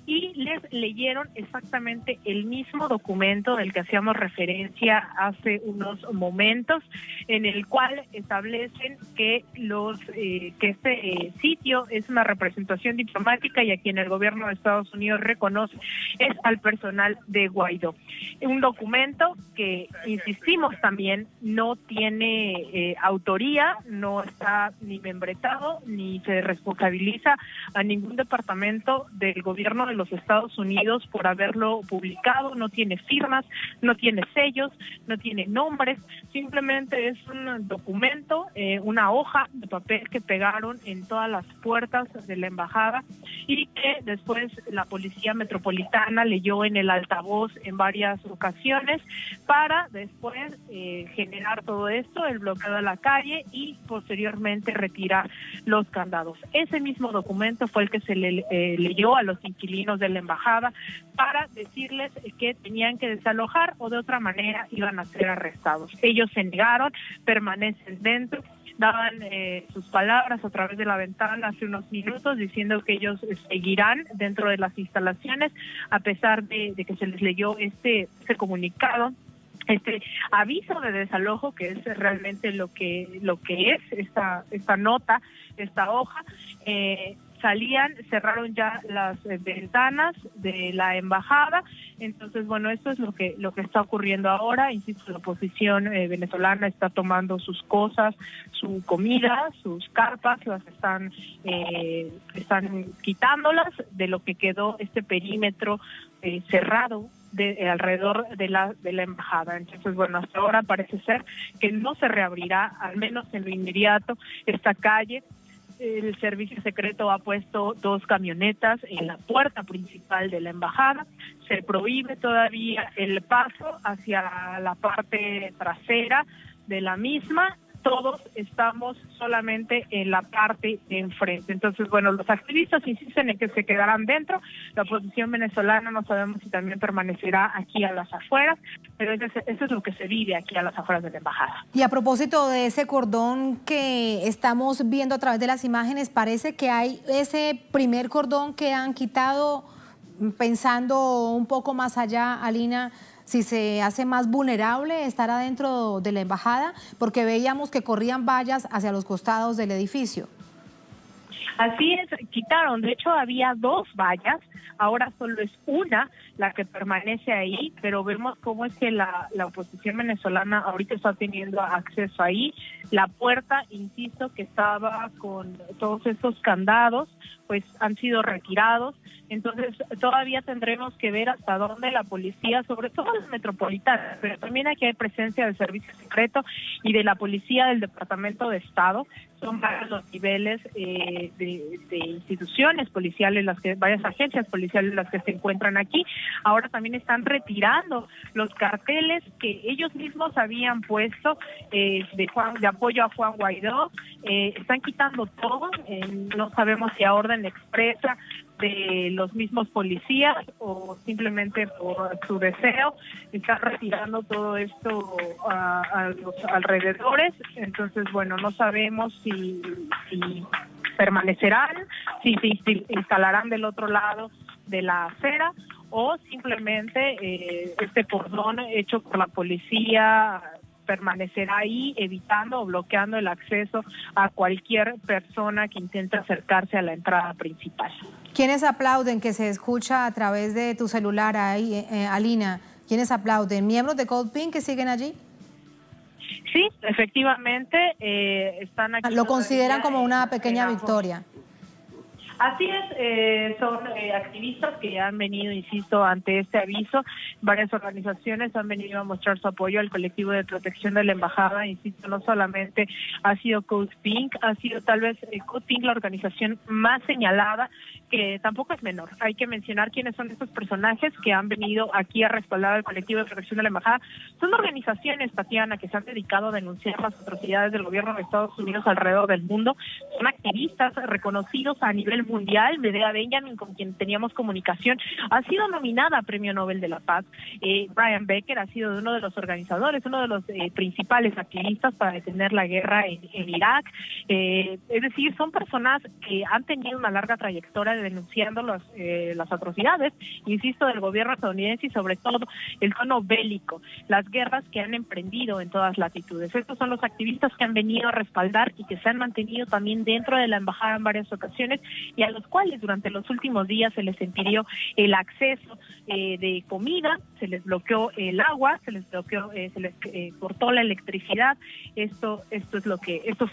G: y les leyeron exactamente el mismo documento del que hacíamos referencia hace unos momentos, en el cual establecen que este sitio es una representación diplomática y a quien el gobierno de Estados Unidos reconoce es al personal de Guaidó. Un documento que, insistimos también, no tiene autoría, no está ni membretado, ni se responsabiliza a ningún departamento del gobierno de los Estados Unidos por haberlo publicado, no tiene firmas, no tiene sellos, no tiene nombres, simplemente es un documento, una hoja de papel que pegaron en todas las puertas de la embajada y que después la Policía Metropolitana leyó en el altavoz en varias ocasiones para después generar todo esto, el bloqueo de la calle y posteriormente retirar los candados. Ese mismo documento fue el que se le leyó a los inquilinos de la embajada para decirles que tenían que desalojar o de otra manera iban a ser arrestados. Ellos se negaron, permanecen dentro, daban sus palabras a través de la ventana hace unos minutos diciendo que ellos seguirán dentro de las instalaciones a pesar de que se les leyó este comunicado, este aviso de desalojo, que es realmente lo que es esta nota, esta hoja. Salían, cerraron ya las ventanas de la embajada. Entonces, bueno, esto es lo que está ocurriendo ahora. Insisto, la oposición venezolana está tomando sus cosas, su comida, sus carpas, las están quitándolas de lo que quedó este perímetro cerrado alrededor de la embajada. Entonces, bueno, hasta ahora parece ser que no se reabrirá, al menos en lo inmediato, esta calle. El servicio secreto ha puesto 2 camionetas en la puerta principal de la embajada. Se prohíbe todavía el paso hacia la parte trasera de la misma. Todos estamos solamente en la parte de enfrente. Entonces, bueno, los activistas insisten en que se quedarán dentro. La oposición venezolana no sabemos si también permanecerá aquí a las afueras, pero eso es lo que se vive aquí a las afueras de la embajada.
A: Y a propósito de ese cordón que estamos viendo a través de las imágenes, parece que hay ese primer cordón que han quitado, pensando un poco más allá, Alina, si se hace más vulnerable estar adentro de la embajada, porque veíamos que corrían vallas hacia los costados del edificio.
G: Así es, quitaron, de hecho había 2 vallas, ahora solo es una la que permanece ahí, pero vemos cómo es que la oposición venezolana ahorita está teniendo acceso ahí. La puerta, insisto, que estaba con todos estos candados, pues han sido retirados, entonces todavía tendremos que ver hasta dónde la policía, sobre todo la metropolitana, pero también aquí hay presencia del Servicio Secreto y de la Policía del Departamento de Estado. Son varios los niveles de instituciones policiales, varias agencias policiales las que se encuentran aquí. Ahora también están retirando los carteles que ellos mismos habían puesto de apoyo a Juan Guaidó. Están quitando todo, no sabemos si a orden expresa de los mismos policías o simplemente por su deseo. Están retirando todo esto a los alrededores, entonces bueno, no sabemos si permanecerán, si instalarán del otro lado de la acera o simplemente este cordón hecho por la policía permanecerá ahí, evitando o bloqueando el acceso a cualquier persona que intente acercarse a la entrada principal.
A: ¿Quiénes aplauden que se escucha a través de tu celular ahí, Alina? ¿Quiénes aplauden? ¿Miembros de Code Pink que siguen allí?
G: Sí, efectivamente, están aquí.
A: ¿Lo consideran como una pequeña victoria?
G: Así es, son activistas que han venido, insisto, ante este aviso. Varias organizaciones han venido a mostrar su apoyo al colectivo de protección de la embajada. Insisto, no solamente ha sido Code Pink, ha sido tal vez Code Pink la organización más señalada, que tampoco es menor. Hay que mencionar quiénes son estos personajes que han venido aquí a respaldar al colectivo de protección de la embajada. Son organizaciones, Tatiana, que se han dedicado a denunciar las atrocidades del gobierno de Estados Unidos alrededor del mundo. Son activistas reconocidos a nivel mundial. Medea Benjamin, con quien teníamos comunicación, ha sido nominada a Premio Nobel de la Paz. Brian Becker ha sido uno de los organizadores, uno de los principales activistas para detener la guerra en Irak. Es decir, son personas que han tenido una larga trayectoria denunciando las atrocidades, insisto, del gobierno estadounidense y sobre todo el tono bélico, las guerras que han emprendido en todas latitudes. Estos son los activistas que han venido a respaldar y que se han mantenido también dentro de la embajada en varias ocasiones y a los cuales durante los últimos días se les impidió el acceso de comida, se les bloqueó el agua, se les cortó la electricidad. Estos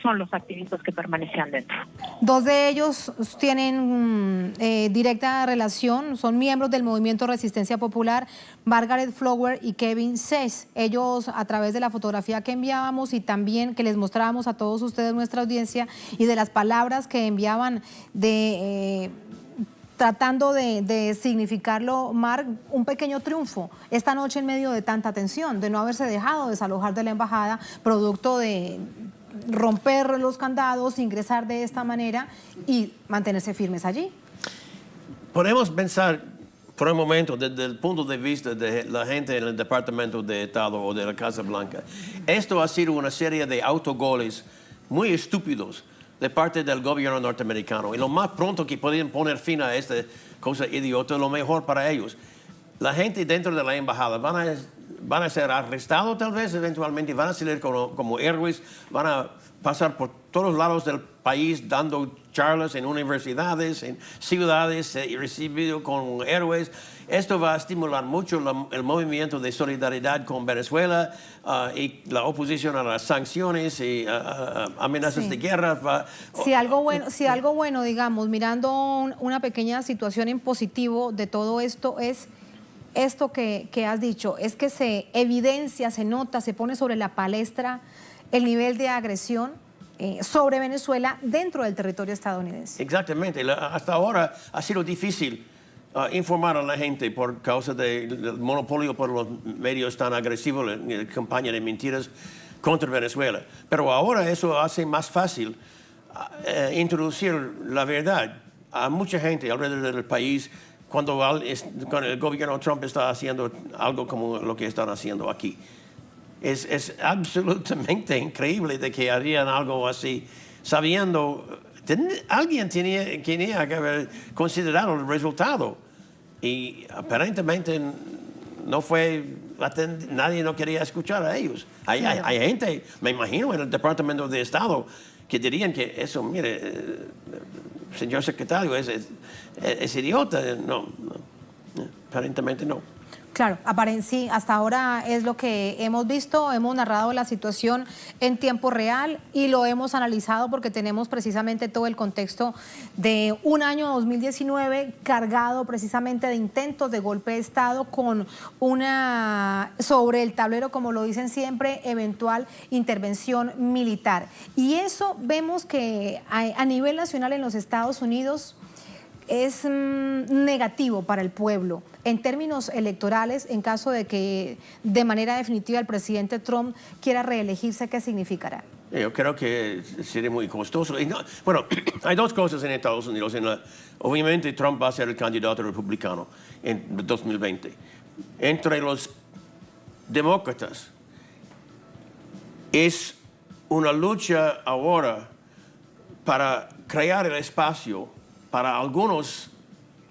G: son los activistas que permanecían dentro.
A: 2 de ellos tienen directa relación, son miembros del Movimiento Resistencia Popular, Margaret Flower y Kevin Cess. Ellos, a través de la fotografía que enviábamos y también que les mostrábamos a todos ustedes, nuestra audiencia, y de las palabras que enviaban tratando de significarlo, Mark, un pequeño triunfo esta noche en medio de tanta tensión, de no haberse dejado desalojar de la embajada, producto de romper los candados, ingresar de esta manera y mantenerse firmes allí.
F: Podemos pensar por un momento desde el punto de vista de la gente en el Departamento de Estado o de la Casa Blanca. Esto ha sido una serie de autogoles muy estúpidos de parte del gobierno norteamericano. Y lo más pronto que pueden poner fin a esta cosa idiota, lo mejor para ellos. La gente dentro de la embajada van a ser arrestados tal vez eventualmente, van a salir como héroes, van a pasar por todos lados del país dando charlas en universidades, en ciudades y recibido con héroes. Esto va a estimular mucho el movimiento de solidaridad con Venezuela y la oposición a las sanciones y amenazas de guerra.
A: Si algo bueno, digamos, mirando una pequeña situación en positivo de todo esto es esto que has dicho, es que se evidencia, se nota, se pone sobre la palestra el nivel de agresión sobre Venezuela dentro del territorio estadounidense.
F: Exactamente. Hasta ahora ha sido difícil informar a la gente por causa del monopolio por los medios tan agresivos en la campaña de mentiras contra Venezuela. Pero ahora eso hace más fácil introducir la verdad a mucha gente alrededor del país cuando el gobierno Trump está haciendo algo como lo que están haciendo aquí. Es absolutamente increíble de que harían algo así, sabiendo, alguien tenía que haber considerado el resultado y aparentemente no fue nadie no quería escuchar a ellos. Hay gente, me imagino, en el Departamento de Estado que dirían que eso, mire, señor secretario, es idiota. No, aparentemente no.
A: Claro, sí, hasta ahora es lo que hemos visto, hemos narrado la situación en tiempo real y lo hemos analizado porque tenemos precisamente todo el contexto de un año 2019 cargado precisamente de intentos de golpe de Estado con sobre el tablero, como lo dicen siempre, eventual intervención militar. Y eso vemos que a nivel nacional en los Estados Unidos es negativo para el pueblo. En términos electorales, en caso de que de manera definitiva el presidente Trump quiera reelegirse, ¿qué significará?
F: Yo creo que sería muy costoso. Y no, bueno, hay dos cosas en Estados Unidos. Obviamente Trump va a ser el candidato republicano en 2020. Entre los demócratas es una lucha ahora para crear el espacio para algunos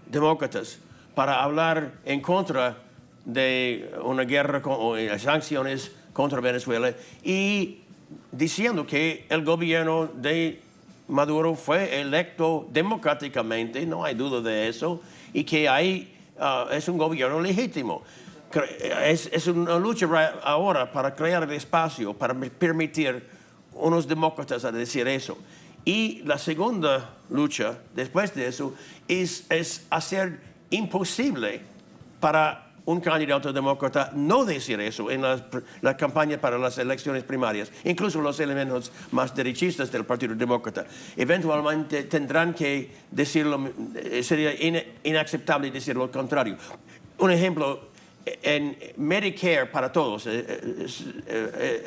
F: demócratas para hablar en contra de una guerra o sanciones contra Venezuela y diciendo que el gobierno de Maduro fue electo democráticamente, no hay duda de eso, y que es un gobierno legítimo. Es una lucha ahora para crear el espacio, para permitir a unos demócratas a decir eso. Y la segunda lucha, después de eso, es hacer imposible para un candidato demócrata no decir eso en la campaña para las elecciones primarias, incluso los elementos más derechistas del Partido Demócrata. Eventualmente tendrán que decirlo, sería inaceptable decir lo contrario. Un ejemplo, en Medicare para todos,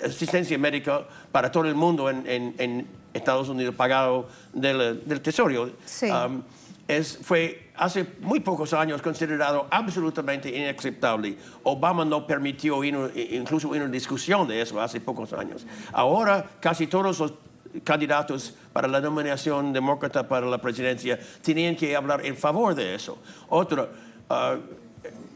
F: asistencia médica para todo el mundo en Estados Unidos pagado del Tesoro.
A: Sí.
F: Fue hace muy pocos años considerado absolutamente inaceptable. Obama no permitió incluso una discusión de eso hace pocos años. Ahora casi todos los candidatos para la nominación demócrata para la presidencia tenían que hablar en favor de eso. Otro,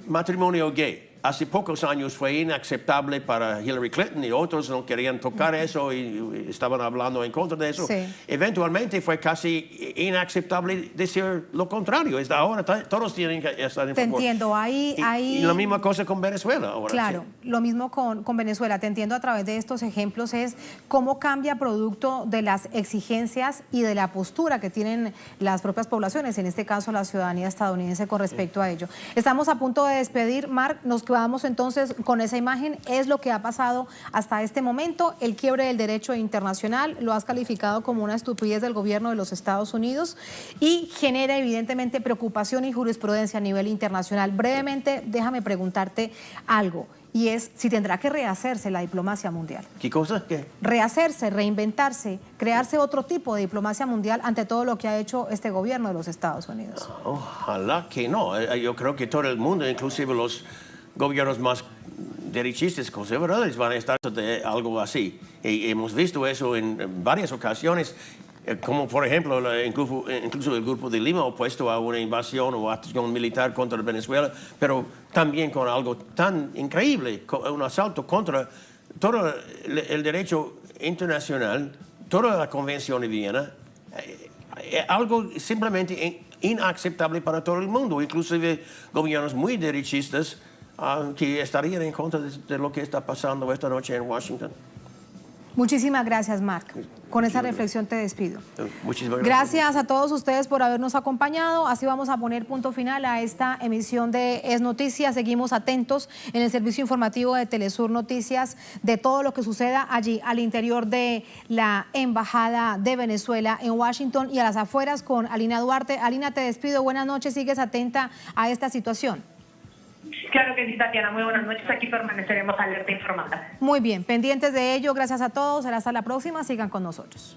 F: matrimonio gay. Hace pocos años fue inaceptable para Hillary Clinton y otros no querían tocar eso y estaban hablando en contra de eso.
A: Sí.
F: Eventualmente fue casi inaceptable decir lo contrario. Ahora todos tienen que estar en favor.
A: Te entiendo.
F: Y la misma cosa con Venezuela ahora.
A: Claro, sí. Lo mismo con Venezuela. Te entiendo a través de estos ejemplos es cómo cambia producto de las exigencias y de la postura que tienen las propias poblaciones, en este caso la ciudadanía estadounidense con respecto a ello. Estamos a punto de despedir, Mark, nos quedamos entonces con esa imagen, es lo que ha pasado hasta este momento, el quiebre del derecho internacional, lo has calificado como una estupidez del gobierno de los Estados Unidos y genera evidentemente preocupación y jurisprudencia a nivel internacional. Brevemente, déjame preguntarte algo, y es si tendrá que rehacerse la diplomacia mundial.
F: ¿Qué cosa? ¿Qué?
A: Rehacerse, reinventarse, crearse otro tipo de diplomacia mundial ante todo lo que ha hecho este gobierno de los Estados Unidos.
F: Ojalá que no. Yo creo que todo el mundo, inclusive los gobiernos más derechistas conservadores, van a estar de algo así. Y hemos visto eso en varias ocasiones, como por ejemplo incluso el Grupo de Lima opuesto a una invasión o acción militar contra Venezuela, pero también con algo tan increíble, un asalto contra todo el derecho internacional, toda la Convención de Viena, algo simplemente inaceptable para todo el mundo, inclusive gobiernos muy derechistas que estarían en contra de lo que está pasando esta noche en Washington.
A: Muchísimas gracias, Mark. Con esa reflexión te despido.
F: Muchísimas gracias.
A: Gracias a todos ustedes por habernos acompañado. Así vamos a poner punto final a esta emisión de Es Noticias. Seguimos atentos en el servicio informativo de Telesur Noticias de todo lo que suceda allí al interior de la Embajada de Venezuela en Washington y a las afueras con Alina Duarte. Alina, te despido. Buenas noches. Sigues atenta a esta situación.
G: Claro que sí, Tatiana. Muy buenas noches. Aquí permaneceremos alerta informada.
A: Muy bien, pendientes de ello. Gracias a todos. Será hasta la próxima. Sigan con nosotros.